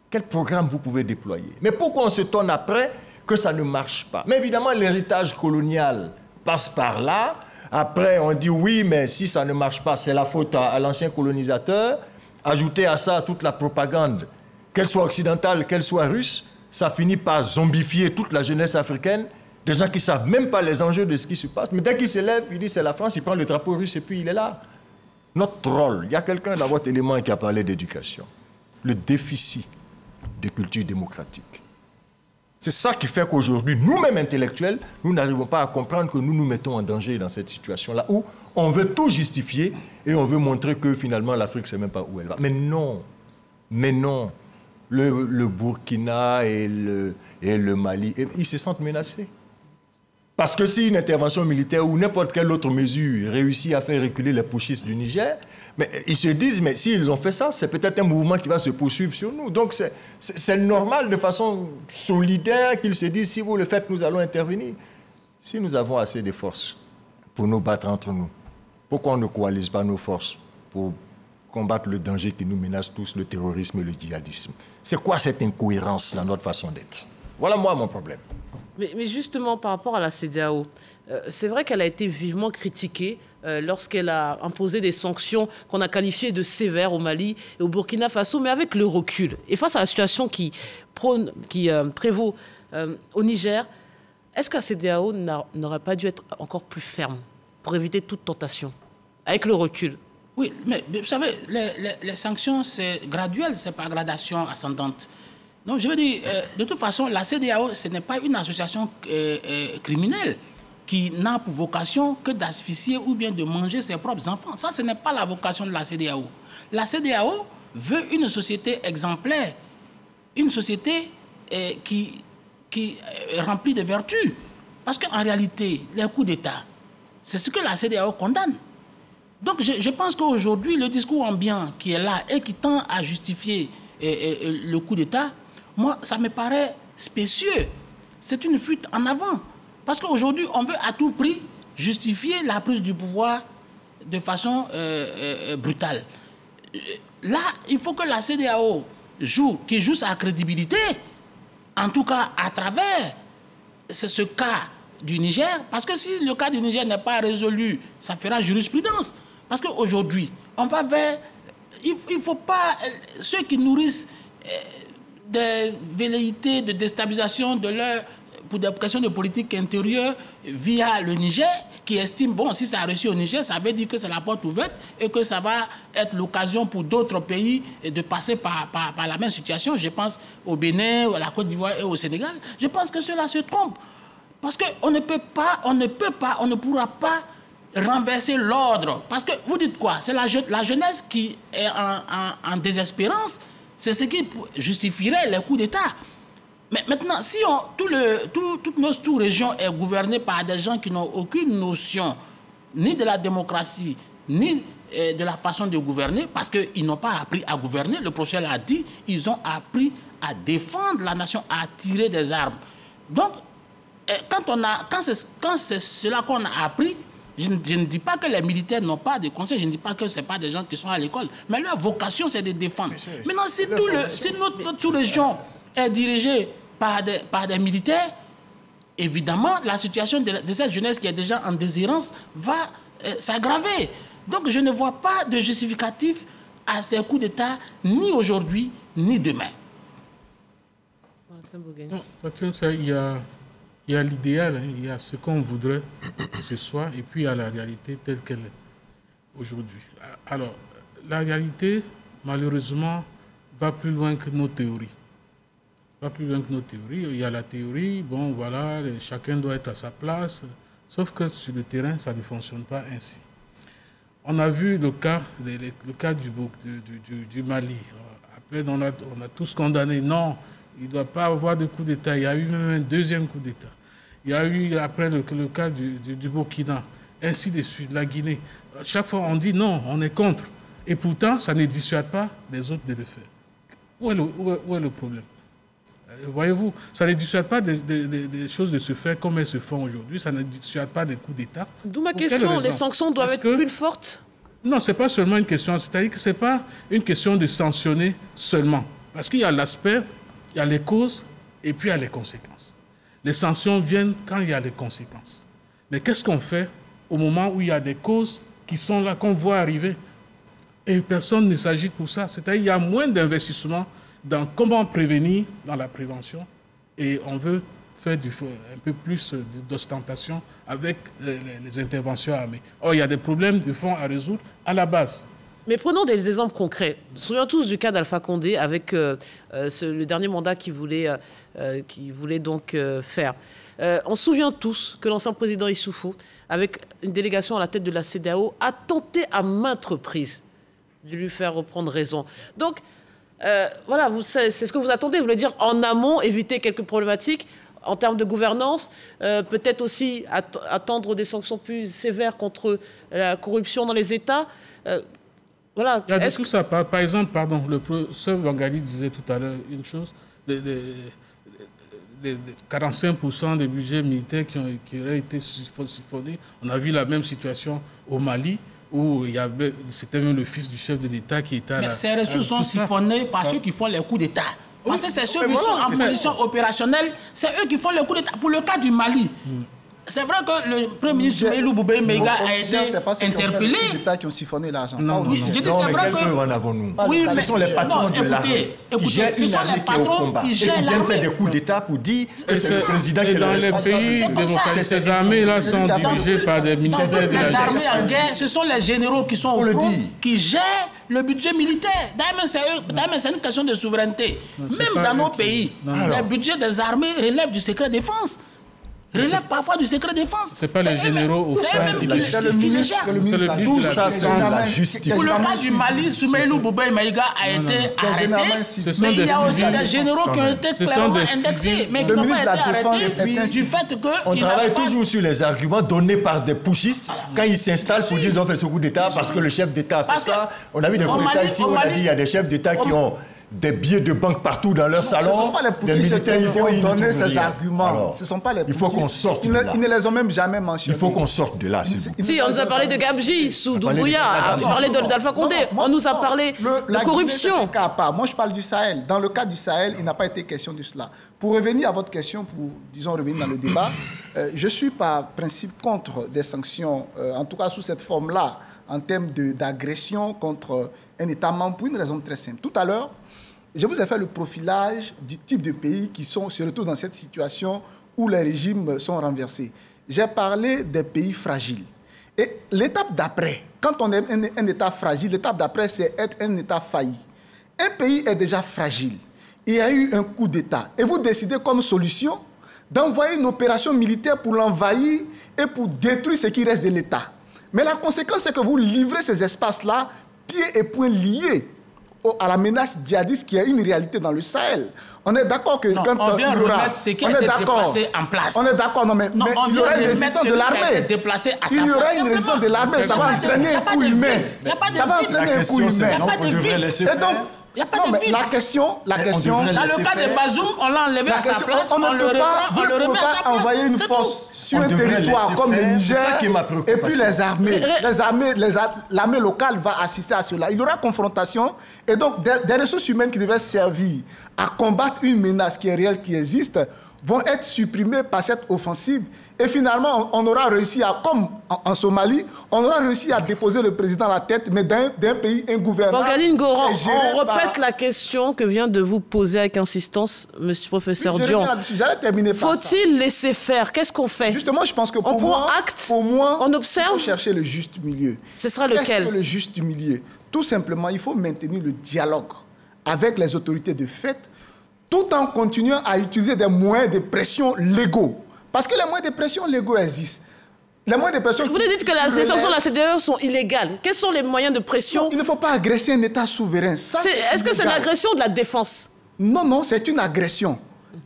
quel programme vous pouvez déployer? Mais pourquoi on se tourne après que ça ne marche pas? Mais évidemment, l'héritage colonial passe par là. Après, on dit oui, mais si ça ne marche pas, c'est la faute à l'ancien colonisateur. Ajoutez à ça toute la propagande, qu'elle soit occidentale, qu'elle soit russe, ça finit par zombifier toute la jeunesse africaine. Des gens qui ne savent même pas les enjeux de ce qui se passe. Mais dès qu'il se lève, il dit c'est la France, il prend le drapeau russe et puis il est là. Notre rôle, il y a quelqu'un dans votre élément qui a parlé d'éducation. Le déficit de culture démocratique. C'est ça qui fait qu'aujourd'hui, nous-mêmes intellectuels, nous n'arrivons pas à comprendre que nous nous mettons en danger dans cette situation-là où on veut tout justifier et on veut montrer que finalement l'Afrique ne sait même pas où elle va. Mais non, le Burkina et le Mali, ils se sentent menacés. Parce que si une intervention militaire ou n'importe quelle autre mesure réussit à faire reculer les putschistes du Niger, mais ils se disent, mais s'ils ont fait ça, c'est peut-être un mouvement qui va se poursuivre sur nous. Donc c'est normal de façon solidaire qu'ils se disent, si vous le faites, nous allons intervenir. Si nous avons assez de forces pour nous battre entre nous, pourquoi on ne coalise pas nos forces pour combattre le danger qui nous menace tous, le terrorisme et le djihadisme? C'est quoi cette incohérence dans notre façon d'être? Voilà moi mon problème. Mais justement, par rapport à la CEDEAO, c'est vrai qu'elle a été vivement critiquée lorsqu'elle a imposé des sanctions qu'on a qualifiées de sévères au Mali et au Burkina Faso, mais avec le recul. Et face à la situation qui prévaut au Niger, est-ce que la CEDEAO n'aurait pas dû être encore plus ferme pour éviter toute tentation, avec le recul? Oui, mais vous savez, les sanctions, c'est graduel, c'est par gradation ascendante. Donc, je veux dire, de toute façon, la CEDEAO, ce n'est pas une association criminelle qui n'a pour vocation que d'asphyxier ou bien de manger ses propres enfants. Ça, ce n'est pas la vocation de la CEDEAO. La CEDEAO veut une société exemplaire, une société qui est remplie de vertus. Parce qu'en réalité, les coups d'État, c'est ce que la CEDEAO condamne. Donc, je pense qu'aujourd'hui, le discours ambiant qui est là et qui tend à justifier le coup d'État, moi, ça me paraît spécieux. C'est une fuite en avant. Parce qu'aujourd'hui, on veut à tout prix justifier la prise du pouvoir de façon brutale. Là, il faut que la CEDEAO joue sa crédibilité, en tout cas à travers ce cas du Niger. Parce que si le cas du Niger n'est pas résolu, ça fera jurisprudence. Parce qu'aujourd'hui, on va vers... Il ne faut pas... Ceux qui nourrissent des velléités de déstabilisation de leur pour des questions de politique intérieure via le Niger, qui estime, bon, si ça a réussi au Niger, ça veut dire que c'est la porte ouverte et que ça va être l'occasion pour d'autres pays de passer par la même situation. Je pense au Bénin, à la Côte d'Ivoire et au Sénégal. Je pense que cela se trompe. Parce qu'on ne pourra pas renverser l'ordre. Parce que vous dites quoi? C'est la jeunesse qui est en désespérance. C'est ce qui justifierait les coups d'État. Mais maintenant, si toute notre sous-région est gouvernée par des gens qui n'ont aucune notion ni de la démocratie, ni de la façon de gouverner, parce qu'ils n'ont pas appris à gouverner, le professeur l'a dit, ils ont appris à défendre la nation, à tirer des armes. Donc, quand c'est cela qu'on a appris, je ne dis pas que les militaires n'ont pas de conseils, je ne dis pas que ce n'est pas des gens qui sont à l'école, mais leur vocation, c'est de défendre. Maintenant, si notre sous-région est dirigée par des militaires, évidemment, la situation de cette jeunesse qui est déjà en déshérence va s'aggraver. Donc, je ne vois pas de justificatif à ces coups d'État, ni aujourd'hui, ni demain. Il y a l'idéal, il y a ce qu'on voudrait que ce soit, et puis il y a la réalité telle qu'elle est aujourd'hui. Alors, la réalité, malheureusement, va plus loin que nos théories. Il y a la théorie, bon voilà, chacun doit être à sa place, sauf que sur le terrain, ça ne fonctionne pas ainsi. On a vu le cas du Mali. Après, on a tous condamné, non, il ne doit pas avoir de coup d'État. Il y a eu même un deuxième coup d'État. Il y a eu après le cas du Burkina, ainsi de suite, la Guinée. Chaque fois, on dit non, on est contre. Et pourtant, ça ne dissuade pas les autres de le faire. Où est le problème? Voyez-vous, ça ne dissuade pas des choses de se faire comme elles se font aujourd'hui. Ça ne dissuade pas des coups d'État. D'où ma question, les sanctions doivent être plus fortes? Non, ce n'est pas seulement une question. C'est-à-dire que ce n'est pas une question de sanctionner seulement. Parce qu'il y a l'aspect, il y a les causes et puis il y a les conséquences. Les sanctions viennent quand il y a les conséquences. Mais qu'est-ce qu'on fait au moment où il y a des causes qui sont là, qu'on voit arriver? Et personne ne s'agite pour ça. C'est-à-dire qu'il y a moins d'investissement dans comment prévenir, dans la prévention. Et on veut faire un peu plus d'ostentation avec les interventions armées. Or, il y a des problèmes de fond à résoudre à la base. Mais prenons des exemples concrets. Nous nous souvenons tous du cas d'Alpha Condé avec le dernier mandat qu'il voulait donc faire. On se souvient tous que l'ancien président Issoufou, avec une délégation à la tête de la CEDEAO, a tenté à maintes reprises de lui faire reprendre raison. Donc, voilà, c'est ce que vous attendez. Vous voulez dire en amont, éviter quelques problématiques en termes de gouvernance, peut-être aussi attendre des sanctions plus sévères contre la corruption dans les États. Voilà. Il y a tout ça. Par exemple, le professeur Wangali disait tout à l'heure une chose, les 45% des budgets militaires qui auraient été siphonnés. On a vu la même situation au Mali, où c'était même le fils du chef de l'État qui était à Mais ces ressources sont siphonnées par ceux qui font les coups d'État. Parce que c'est ceux qui sont en position opérationnelle, c'est eux qui font les coups d'État. Pour le cas du Mali, c'est vrai que le Premier ministre Soumaïlou Boubèye Maïga a été interpellé. C'est l'État qui ont siphonné l'argent. Oui, je dis c'est vrai que... en avons-nous? Oui, mais ce sont les patrons de l'armée qui gèrent une armée qui est au combat et qui viennent faire des coups d'État pour dire que c'est le président qui est le responsable. Dans les pays démocratiques, ces armées-là sont dirigées par des ministères de la L'armée en guerre, ce sont les généraux qui sont au front, qui gèrent le budget militaire. D'ailleurs, c'est une question de souveraineté. Même dans nos pays, le budget des armées relève du secret défense. Relève parfois du secret défense. Ce n'est pas les généraux au sein c'est le ministre. Tout ça, c'est la justice. Pour le cas du Mali, Soumaïlou Boubèye Maïga a été arrêté, mais il y a aussi des généraux qui ont été clairement indexés, mais qui n'ont pas été arrêtés du fait que... On travaille toujours sur les arguments donnés par des pushistes quand ils s'installent pour dire qu'ils ont fait ce coup d'État parce que le chef d'État a fait ça. On a vu des coups d'État ici, on a dit qu'il y a des chefs d'État qui ont des billets de banque partout dans leur salon. Ce ne sont pas les militaires qui vont donner ces arguments. Alors, ce sont pas les il faut qu'on sorte de là. Ils ne les ont même jamais mentionnés. Il faut qu'on sorte de là. Si, on nous a parlé de Gabji, sous Doumbouya, on a parlé d'Alpha Condé, on nous a parlé de corruption. Moi, je parle du Sahel. Dans le cas du Sahel, il n'a pas été question de cela. Pour revenir à votre question, pour, disons, revenir dans le débat, je suis par principe contre des sanctions, en tout cas sous cette forme-là, en termes d'agression contre un État membre, pour une raison très simple. Tout à l'heure, je vous ai fait le profilage du type de pays qui se retrouvent dans cette situation où les régimes sont renversés. J'ai parlé des pays fragiles. Et l'étape d'après, quand on est un État fragile, l'étape d'après, c'est être un État failli. Un pays est déjà fragile. Il y a eu un coup d'État. Et vous décidez comme solution d'envoyer une opération militaire pour l'envahir et pour détruire ce qui reste de l'État. Mais la conséquence, c'est que vous livrez ces espaces-là, pieds et poings liés à la menace djihadiste qui est une réalité dans le Sahel. On est d'accord que quand on vient il y aura... remettre ce qui a été déplacé en place. On est d'accord, non, mais il y aura une résistance de l'armée. Il y aura une résistance de l'armée. Ça va entraîner un coup humain. Ça va entraîner un coup humain. On devrait laisser faire. Il n'y a pas de vide. La question... Dans le cas de Bazoum, on l'a enlevé à sa place, on le reprend, on le remet à sa place. Envoyer une force sur un territoire comme le Niger, et puis l'armée locale va assister à cela. Il y aura confrontation, et donc des ressources humaines qui devaient servir à combattre une menace qui est réelle, qui existe, vont être supprimées par cette offensive. Et finalement, on aura réussi à, comme en Somalie, on aura réussi à déposer le président à la tête, mais d'un pays, un gouvernement. Bangaline Goran, on répète la question que vient de vous poser avec insistance, monsieur le professeur Dion. J'allais terminer par ça. Faut-il laisser faire? Qu'est-ce qu'on fait? Justement, je pense que pour moi, on observe. Il faut chercher le juste milieu. Ce sera lequel? Qu'est-ce que le juste milieu? Tout simplement, il faut maintenir le dialogue avec les autorités de fait, tout en continuant à utiliser des moyens de pression légaux. Parce que les moyens de pression légaux existent. Les moyens de pression... Vous dites que les sanctions de la CEDEAO sont illégales. Quels sont les moyens de pression? Non, il ne faut pas agresser un État souverain. Est-ce que c'est l'agression ou de la défense? Non, non, c'est une agression.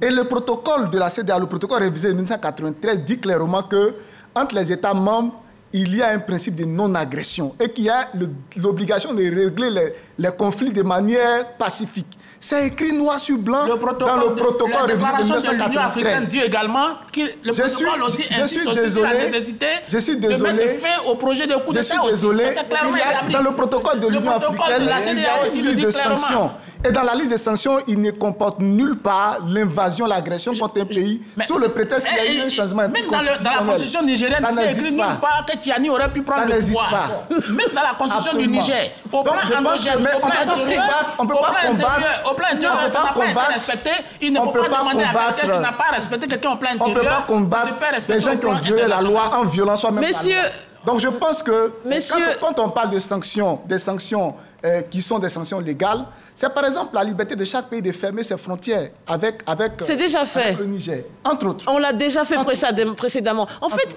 Et le protocole de la CEDEAO, le protocole révisé de 1993, dit clairement que entre les États membres, il y a un principe de non-agression et qu'il y a l'obligation de régler les conflits de manière pacifique. C'est écrit noir sur blanc dans le protocole révisé de 1993. Dit également que le protocole aussi insiste aussi sur la nécessité de mettre fin au projet de coup d'État. Je suis désolé. Dans le protocole de l'Union africaine, il y a une liste de sanctions. Et dans la liste des sanctions, il ne comporte nulle part l'invasion, l'agression contre un pays sous le prétexte qu'il y a eu un changement constitutionnel. Dans la constitution nigérienne, il n'est écrit nulle part que Tiani aurait pu prendre le pouvoir. Même dans la constitution du Niger, au plan endogène, au plan intérieur, au plan intérieur, ça n'a pas été respecté. Il ne faut pas demander à quelqu'un qui n'a pas respecté quelqu'un au plan intérieur. On ne peut pas combattre les gens qui ont violé la loi en violant soi-même la loi. Donc je pense que quand on parle de sanctions, des sanctions qui sont des sanctions légales, c'est par exemple la liberté de chaque pays de fermer ses frontières avec c'est déjà fait. Le Niger, entre autres. On l'a déjà fait précédemment. En fait,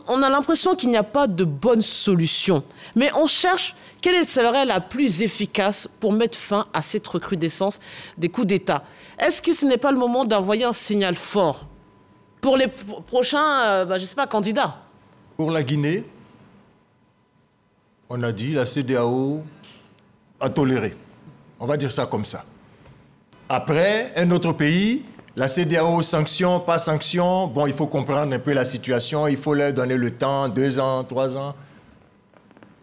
on a l'impression qu'il n'y a pas de bonne solution. Mais on cherche quelle serait la plus efficace pour mettre fin à cette recrudescence des coups d'État. Est-ce que ce n'est pas le moment d'envoyer un signal fort pour les prochains, je ne sais pas, candidats? Pour la Guinée, on a dit la CEDEAO a toléré. On va dire ça comme ça. Après, un autre pays, la CEDEAO, sanction, pas sanction. Bon, il faut comprendre un peu la situation. Il faut leur donner le temps, 2 ans, 3 ans.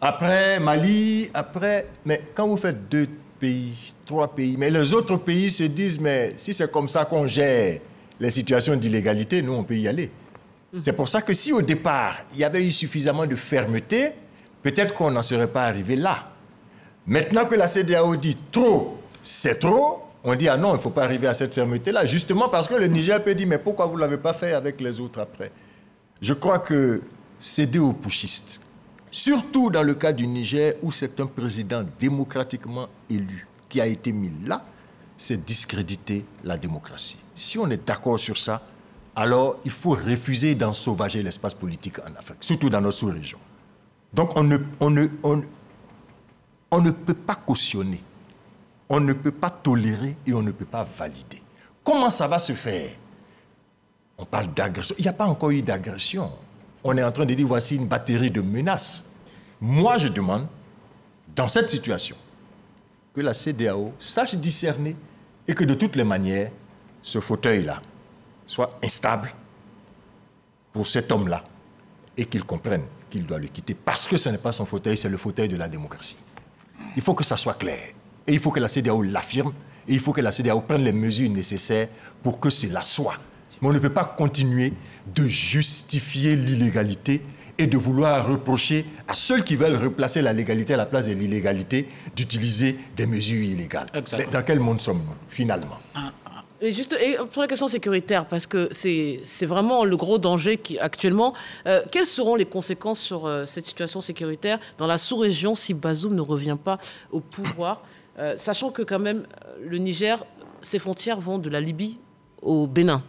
Après, Mali, après... Mais quand vous faites 2 pays, 3 pays, mais les autres pays se disent, mais si c'est comme ça qu'on gère les situations d'illégalité, nous, on peut y aller. C'est pour ça que si au départ, il y avait eu suffisamment de fermeté, peut-être qu'on n'en serait pas arrivé là. Maintenant que la CEDEAO dit trop, c'est trop, on dit, ah non, il ne faut pas arriver à cette fermeté-là, justement parce que le Niger peut dire, mais pourquoi vous ne l'avez pas fait avec les autres après? Je crois que céder aux putschistes, surtout dans le cas du Niger, où c'est un président démocratiquement élu qui a été mis là, c'est discréditer la démocratie. Si on est d'accord sur ça, alors il faut refuser d'ensauvager l'espace politique en Afrique, surtout dans notre sous-région. Donc on ne peut pas cautionner, on ne peut pas tolérer et on ne peut pas valider. Comment ça va se faire? On parle d'agression. Il n'y a pas encore eu d'agression. On est en train de dire voici une batterie de menaces. Moi, je demande, dans cette situation, que la CEDEAO sache discerner et que de toutes les manières, ce fauteuil-là soit instable pour cet homme-là et qu'il comprenne qu'il doit le quitter parce que ce n'est pas son fauteuil, c'est le fauteuil de la démocratie. Il faut que ça soit clair et il faut que la CEDEAO l'affirme et il faut que la CEDEAO prenne les mesures nécessaires pour que cela soit. Mais on ne peut pas continuer de justifier l'illégalité et de vouloir reprocher à ceux qui veulent replacer la légalité à la place de l'illégalité d'utiliser des mesures illégales. Exactement. Dans quel monde sommes-nous, finalement? Et juste pour la question sécuritaire, parce que c'est vraiment le gros danger qui actuellement. Quelles seront les conséquences sur cette situation sécuritaire dans la sous-région si Bazoum ne revient pas au pouvoir, sachant que quand même le Niger, ses frontières vont de la Libye au Bénin.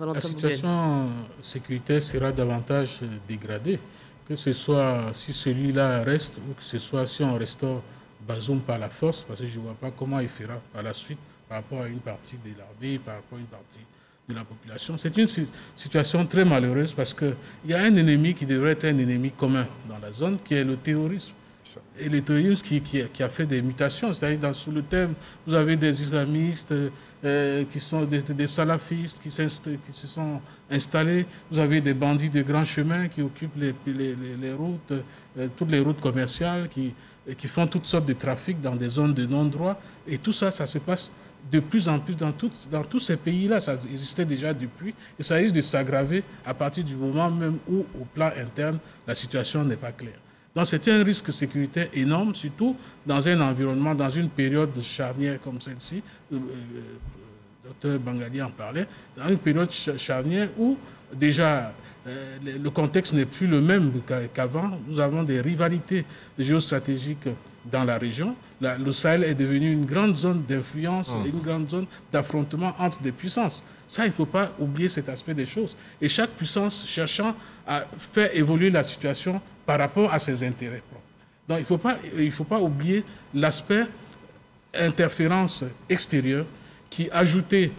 La situation sécuritaire sera davantage dégradée, que ce soit si celui-là reste ou que ce soit si on restaure Bazoum par la force, parce que je ne vois pas comment il fera par la suite par rapport à une partie de l'armée, par rapport à une partie de la population. C'est une situation très malheureuse parce qu'il y a un ennemi qui devrait être un ennemi commun dans la zone, qui est le terrorisme. Et le terrorisme qui a fait des mutations, c'est-à-dire sous le thème, vous avez des islamistes qui sont des salafistes qui se sont installés, vous avez des bandits de grands chemins qui occupent les routes, toutes les routes commerciales, qui font toutes sortes de trafics dans des zones de non-droit. Et tout ça, ça se passe de plus en plus dans tous ces pays-là. Ça existait déjà depuis et ça risque de s'aggraver à partir du moment même où, au plan interne, la situation n'est pas claire. Donc c'est un risque sécuritaire énorme, surtout dans un environnement, dans une période charnière comme celle-ci. Dr Bangali en parlait, dans une période charnière où déjà le contexte n'est plus le même qu'avant. Nous avons des rivalités géostratégiques dans la région. Le Sahel est devenu une grande zone d'influence, une grande zone d'affrontement entre des puissances. Ça, il ne faut pas oublier cet aspect des choses. Et chaque puissance cherchant à faire évoluer la situation par rapport à ses intérêts propres. Donc, il ne faut pas oublier l'aspect interférence extérieure qui, ajouté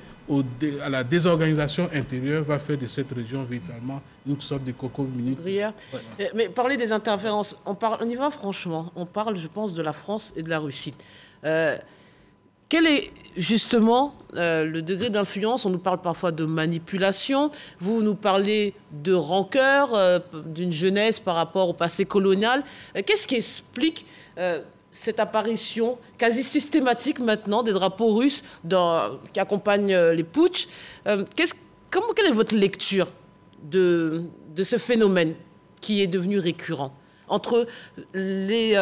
à la désorganisation intérieure, va faire de cette région véritablement une sorte de coco minute. Ouais. Mais parler des interférences, on y va franchement. On parle, je pense, de la France et de la Russie. Quel est justement le degré d'influence? On nous parle parfois de manipulation. Vous nous parlez de rancœur, d'une jeunesse par rapport au passé colonial. Qu'est-ce qui explique cette apparition quasi systématique maintenant des drapeaux russes qui accompagnent les putschs? Quelle est votre lecture de ce phénomène qui est devenu récurrent entre les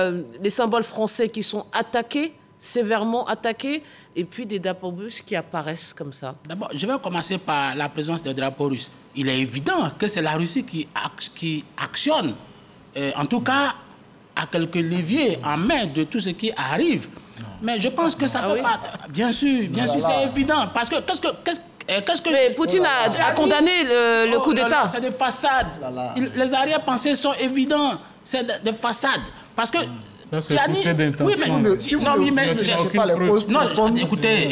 symboles français qui sont attaqués, sévèrement attaqués, et puis des drapeaux russes qui apparaissent comme ça? D'abord, je vais commencer par la présence des drapeaux russes. Il est évident que c'est la Russie qui actionne, en tout cas, à quelques leviers en main de tout ce qui arrive. Non. Mais je pense que ça ne peut pas... Bien sûr, c'est évident. Parce que qu'est-ce que... Mais Poutine a condamné le coup d'État. C'est des façades. Les arrière-pensées sont évidents. C'est des façades. Parce que... Ça, c'est poussé d'intention. Oui, mais si vous ne cherchez pas les causes profondes, écoutez.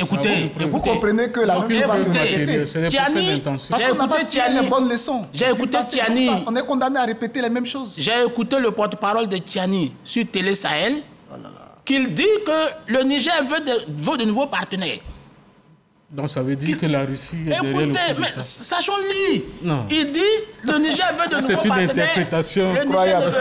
Vous comprenez que la même chose va se répéter. C'est des poussés d'intention. Parce qu'on n'a pas tiré les bonnes leçons. J'ai écouté Tiani. On est condamné à répéter les mêmes choses. J'ai écouté le porte-parole de Tiani sur Télé Sahel, qu'il dit que le Niger veut de nouveaux partenaires. Donc ça veut dire que la Russie est derrière le coup d'État. Mais sachons-le. Il dit le Niger veut de nouveaux partenaires. C'est une interprétation incroyable.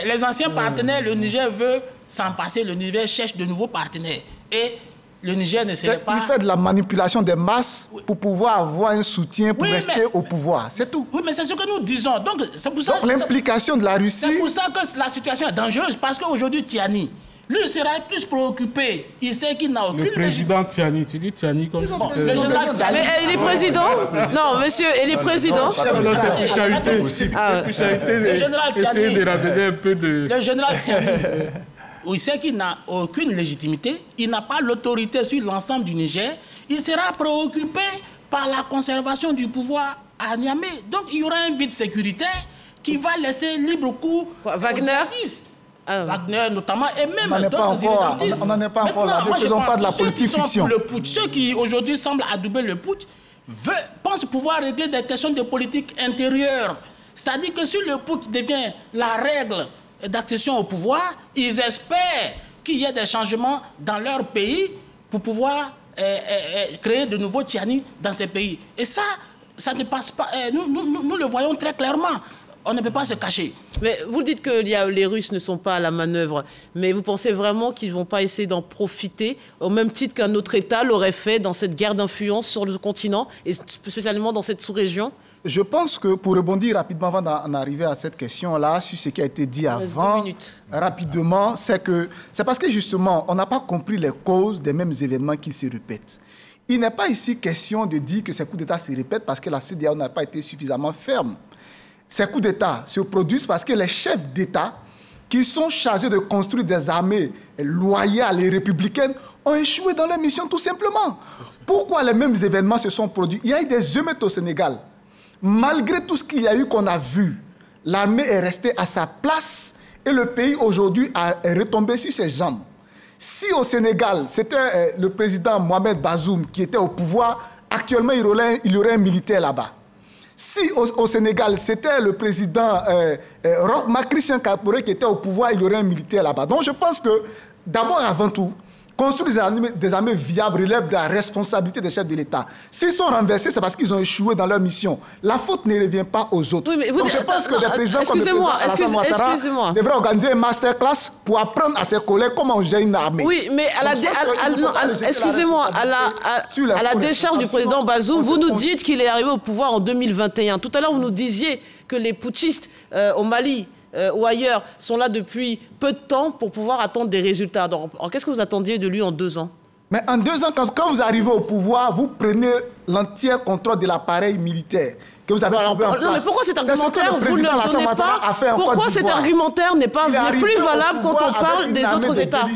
Les anciens partenaires, le Niger veut s'en passer. Le Niger cherche de nouveaux partenaires. Et le Niger ne serait pas... Il fait de la manipulation des masses pour pouvoir avoir un soutien pour rester au pouvoir. C'est tout. Oui, mais c'est ce que nous disons. Donc c'est pour ça... l'implication de la Russie... C'est pour ça que la situation est dangereuse. Parce qu'aujourd'hui, Tiani... Lui sera plus préoccupé. Il sait qu'il n'a aucune... Le président Tiani, tu dis Tiani comme ça. Le général Tiani. Mais il est président? Non, monsieur, il est président. Non, c'est plus charité. Le général Tiani. Essayez de ramener un peu de... Le général Tiani, il sait qu'il n'a aucune légitimité. Il n'a pas l'autorité sur l'ensemble du Niger. Il sera préoccupé par la conservation du pouvoir à Niamey. Donc, il y aura un vide sécuritaire qui va laisser libre cours Wagner. Wagner notamment, et même on n'en est pas encore là. Ne faisons pas de la politique fiction. Ceux qui aujourd'hui semblent adouber le putsch pensent pouvoir régler des questions de politique intérieure. C'est-à-dire que si le putsch devient la règle d'accession au pouvoir, ils espèrent qu'il y ait des changements dans leur pays pour pouvoir créer de nouveaux Tiani dans ces pays. Et ça ne passe pas. Nous le voyons très clairement. On ne peut pas se cacher. Mais vous dites que les Russes ne sont pas à la manœuvre, mais vous pensez vraiment qu'ils ne vont pas essayer d'en profiter au même titre qu'un autre État l'aurait fait dans cette guerre d'influence sur le continent, et spécialement dans cette sous-région? Je pense que, pour rebondir rapidement avant d'en arriver à cette question-là, sur ce qui a été dit avant, rapidement, c'est parce que justement, on n'a pas compris les causes des mêmes événements qui se répètent. il n'est pas ici question de dire que ces coups d'État se répètent parce que la CEDEAO n'a pas été suffisamment ferme. Ces coups d'État se produisent parce que les chefs d'État qui sont chargés de construire des armées loyales et républicaines ont échoué dans leur mission tout simplement. Pourquoi les mêmes événements se sont produits? Il y a eu des émeutes au Sénégal. Malgré tout ce qu'il y a eu qu'on a vu, l'armée est restée à sa place et le pays aujourd'hui est retombé sur ses jambes. Si au Sénégal, c'était le président Mohamed Bazoum qui était au pouvoir, actuellement il y aurait un militaire là-bas. Si au Sénégal, c'était le président Roch Christian Kaboré qui était au pouvoir, il y aurait un militaire là-bas. Donc je pense que, d'abord avant tout, construire des armées viables relève de la responsabilité des chefs de l'État. S'ils sont renversés, c'est parce qu'ils ont échoué dans leur mission. La faute ne revient pas aux autres. Oui, mais donc je pense que des présidents comme le président Alassane Ouattara devraient organiser une masterclass pour apprendre à ses collègues comment on gère une armée. Oui, mais à la décharge du président Bazoum, vous nous dites qu'il est arrivé au pouvoir en 2021. Tout à l'heure, vous nous disiez que les putschistes au Mali ou ailleurs sont là depuis peu de temps pour pouvoir attendre des résultats. Donc, qu'est-ce que vous attendiez de lui en 2 ans? Mais en 2 ans, quand vous arrivez au pouvoir, vous prenez l'entier contrôle de l'appareil militaire que vous avez trouvé en place. Non, mais pourquoi cet argumentaire, vous ne le donnez pas? Pourquoi cet argumentaire n'est plus valable quand on parle des autres États?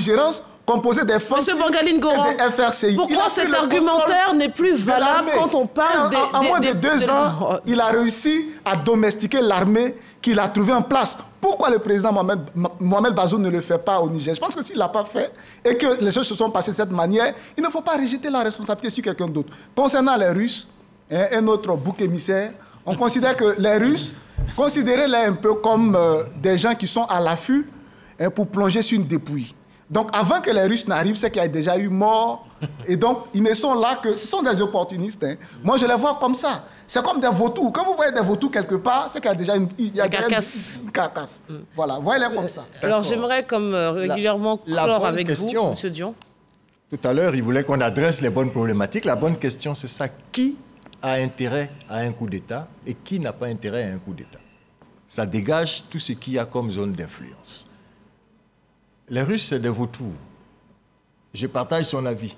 Composé des forces et des FRCI. Pourquoi cet argumentaire n'est plus valable quand on parle des... En moins de 2 ans, il a réussi à domestiquer l'armée qu'il a trouvée en place. Pourquoi le président Mohamed Bazoum ne le fait pas au Niger? Je pense que s'il ne l'a pas fait et que les choses se sont passées de cette manière, il ne faut pas rejeter la responsabilité sur quelqu'un d'autre. Concernant les Russes, un autre bouc émissaire, on considère que les Russes, considérez-les un peu comme des gens qui sont à l'affût pour plonger sur une dépouille. Donc, avant que les Russes n'arrivent, c'est qu'il y a déjà eu mort. Et donc, ils ne sont là que... Ce sont des opportunistes. Moi, je les vois comme ça. C'est comme des vautours. Quand vous voyez des vautours quelque part, c'est qu'il y a déjà une carcasse. Voilà, voyez-les comme ça. Alors, j'aimerais comme régulièrement clore avec vous, M. Dion. Tout à l'heure, il voulait qu'on adresse les bonnes problématiques. La bonne question, c'est ça. Qui a intérêt à un coup d'État et qui n'a pas intérêt à un coup d'État? Ça dégage tout ce qu'il y a comme zone d'influence. Les Russes, c'est des vautours. Je partage son avis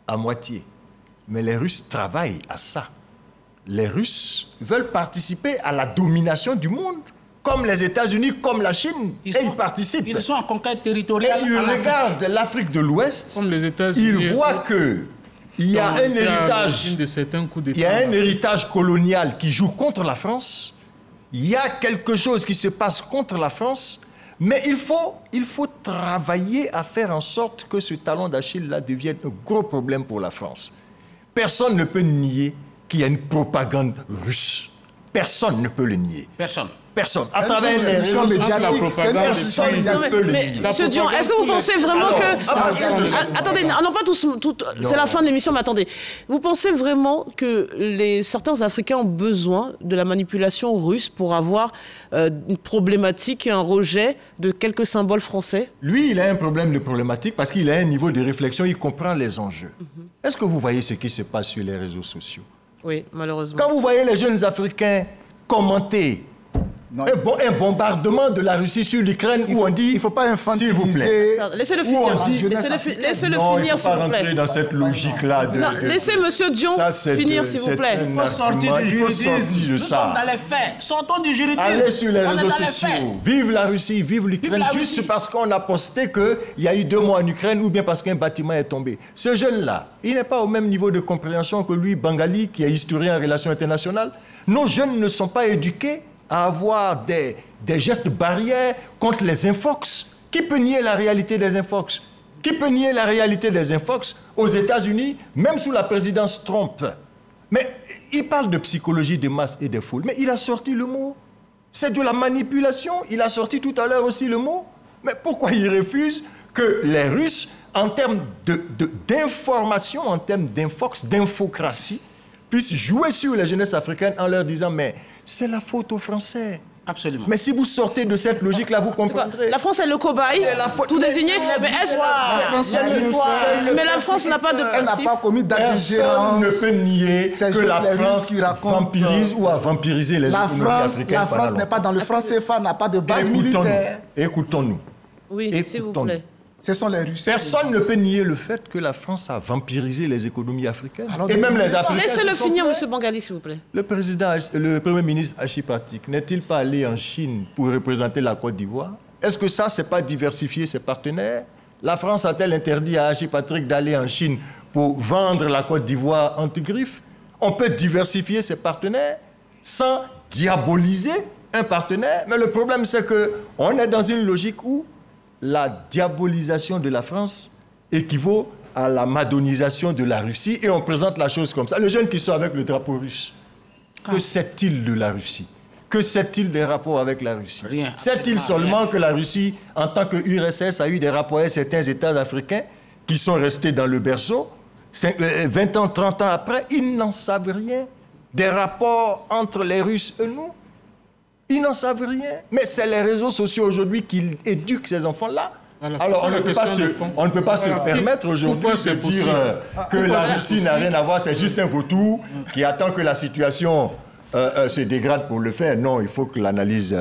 à moitié. Mais les Russes travaillent à ça. Les Russes veulent participer à la domination du monde, comme les États-Unis, comme la Chine. Ils participent. Ils sont en conquête territoriale. Et ils regardent l'Afrique de l'Ouest. Comme les États-Unis. Ils voient qu'il y a un héritage. Il y a un héritage colonial qui joue contre la France. Il y a quelque chose qui se passe contre la France. Mais il faut travailler à faire en sorte que ce talon d'Achille-là devienne un gros problème pour la France. Personne ne peut nier qu'il y a une propagande russe. Personne ne peut le nier. Personne. Personne. À travers les réseaux médiatiques, personne ne peut le nier. Monsieur Dion, est-ce que vous pensez vraiment que... Attendez, non pas tous... C'est la fin de l'émission, mais attendez. Vous pensez vraiment que certains Africains ont besoin de la manipulation russe pour avoir une problématique et un rejet de quelques symboles français? Lui, il a un problème de problématique parce qu'il a un niveau de réflexion, il comprend les enjeux. Est-ce que vous voyez ce qui se passe sur les réseaux sociaux? Oui, malheureusement. Quand vous voyez les jeunes Africains commenter un bombardement de la Russie sur l'Ukraine où on dit... Il ne faut pas infantiliser... S'il vous plaît. Laissez-le finir. Laissez-le finir, s'il vous plaît. Non, il ne faut pas rentrer dans cette logique-là. Laissez M. Dion finir, s'il vous plaît. Il faut sortir du juridisme. Nous sommes dans les faits. Sortons du juridisme. Allez sur les réseaux sociaux. Vive la Russie, vive l'Ukraine. Juste parce qu'on a posté qu'il y a eu 2 mois en Ukraine ou bien parce qu'un bâtiment est tombé. Ce jeune-là, il n'est pas au même niveau de compréhension que lui, Bengali, qui est historien en relations internationales. Nos jeunes ne sont pas éduqués à avoir des gestes barrières contre les infox. Qui peut nier la réalité des infox? Qui peut nier la réalité des infox aux États-Unis, même sous la présidence Trump? Mais il parle de psychologie des masses et des foules. Mais il a sorti le mot. C'est de la manipulation. Il a sorti tout à l'heure aussi le mot. Mais pourquoi il refuse que les Russes, en termes d'information, en termes d'infox, d'infocratie, puissent jouer sur les jeunesses africaines en leur disant « mais c'est la faute aux Français ». Absolument. Mais si vous sortez de cette logique-là, vous comprendrez. La France est le cobaye, tout désigné. Mais la France n'a pas de principe. Elle n'a pas commis Personne ne peut nier que la France vampirise ou a vampirisé les économies africaines. La France n'est pas dans le franc CFA, n'a pas de base militaire. Écoutons-nous. Oui, s'il vous plaît. Ce sont les Russes. Personne ne peut nier le fait que la France a vampirisé les économies africaines. Et même les Africains. Laissez-le finir, M. Bangali, s'il vous plaît. Le Premier ministre Hachi Patrick n'est-il pas allé en Chine pour représenter la Côte d'Ivoire? Est-ce que ça, c'est pas diversifier ses partenaires? La France a-t-elle interdit à Hachi Patrick d'aller en Chine pour vendre la Côte d'Ivoire anti-griffe? On peut diversifier ses partenaires sans diaboliser un partenaire. Mais le problème, c'est qu'on est dans une logique où la diabolisation de la France équivaut à la madonisation de la Russie et on présente la chose comme ça. Le jeune qui sort avec le drapeau russe, que sait-il de la Russie? Que sait-il des rapports avec la Russie? Sait-il seulement que la Russie, en tant que URSS, a eu des rapports avec certains États africains qui sont restés dans le berceau 20 ans, 30 ans après? Ils n'en savent rien. Des rapports entre les Russes et nous, ils n'en savent rien. Mais c'est les réseaux sociaux aujourd'hui qui éduquent ces enfants-là. Alors, on ne peut pas se permettre aujourd'hui de dire que la Russie n'a rien à voir, c'est juste un vautour qui attend que la situation se dégrade pour le faire. Non, il faut que l'analyse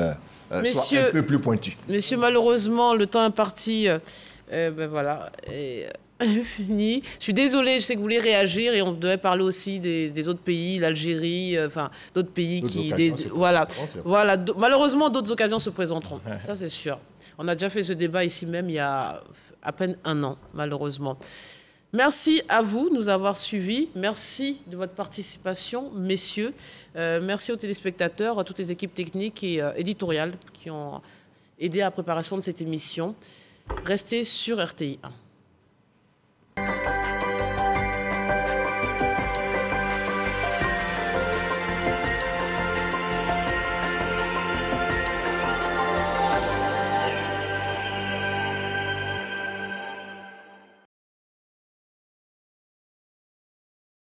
soit un peu plus pointue. Messieurs, malheureusement, le temps imparti, ben voilà, est fini. Je suis désolée, je sais que vous voulez réagir et on devait parler aussi des autres pays, l'Algérie, enfin, d'autres pays qui... Voilà. Malheureusement, d'autres occasions se présenteront. Ça, c'est sûr. On a déjà fait ce débat ici même il y a à peine un an, malheureusement. Merci à vous de nous avoir suivis. Merci de votre participation, messieurs. Merci aux téléspectateurs, à toutes les équipes techniques et éditoriales qui ont aidé à la préparation de cette émission. Restez sur RTI 1.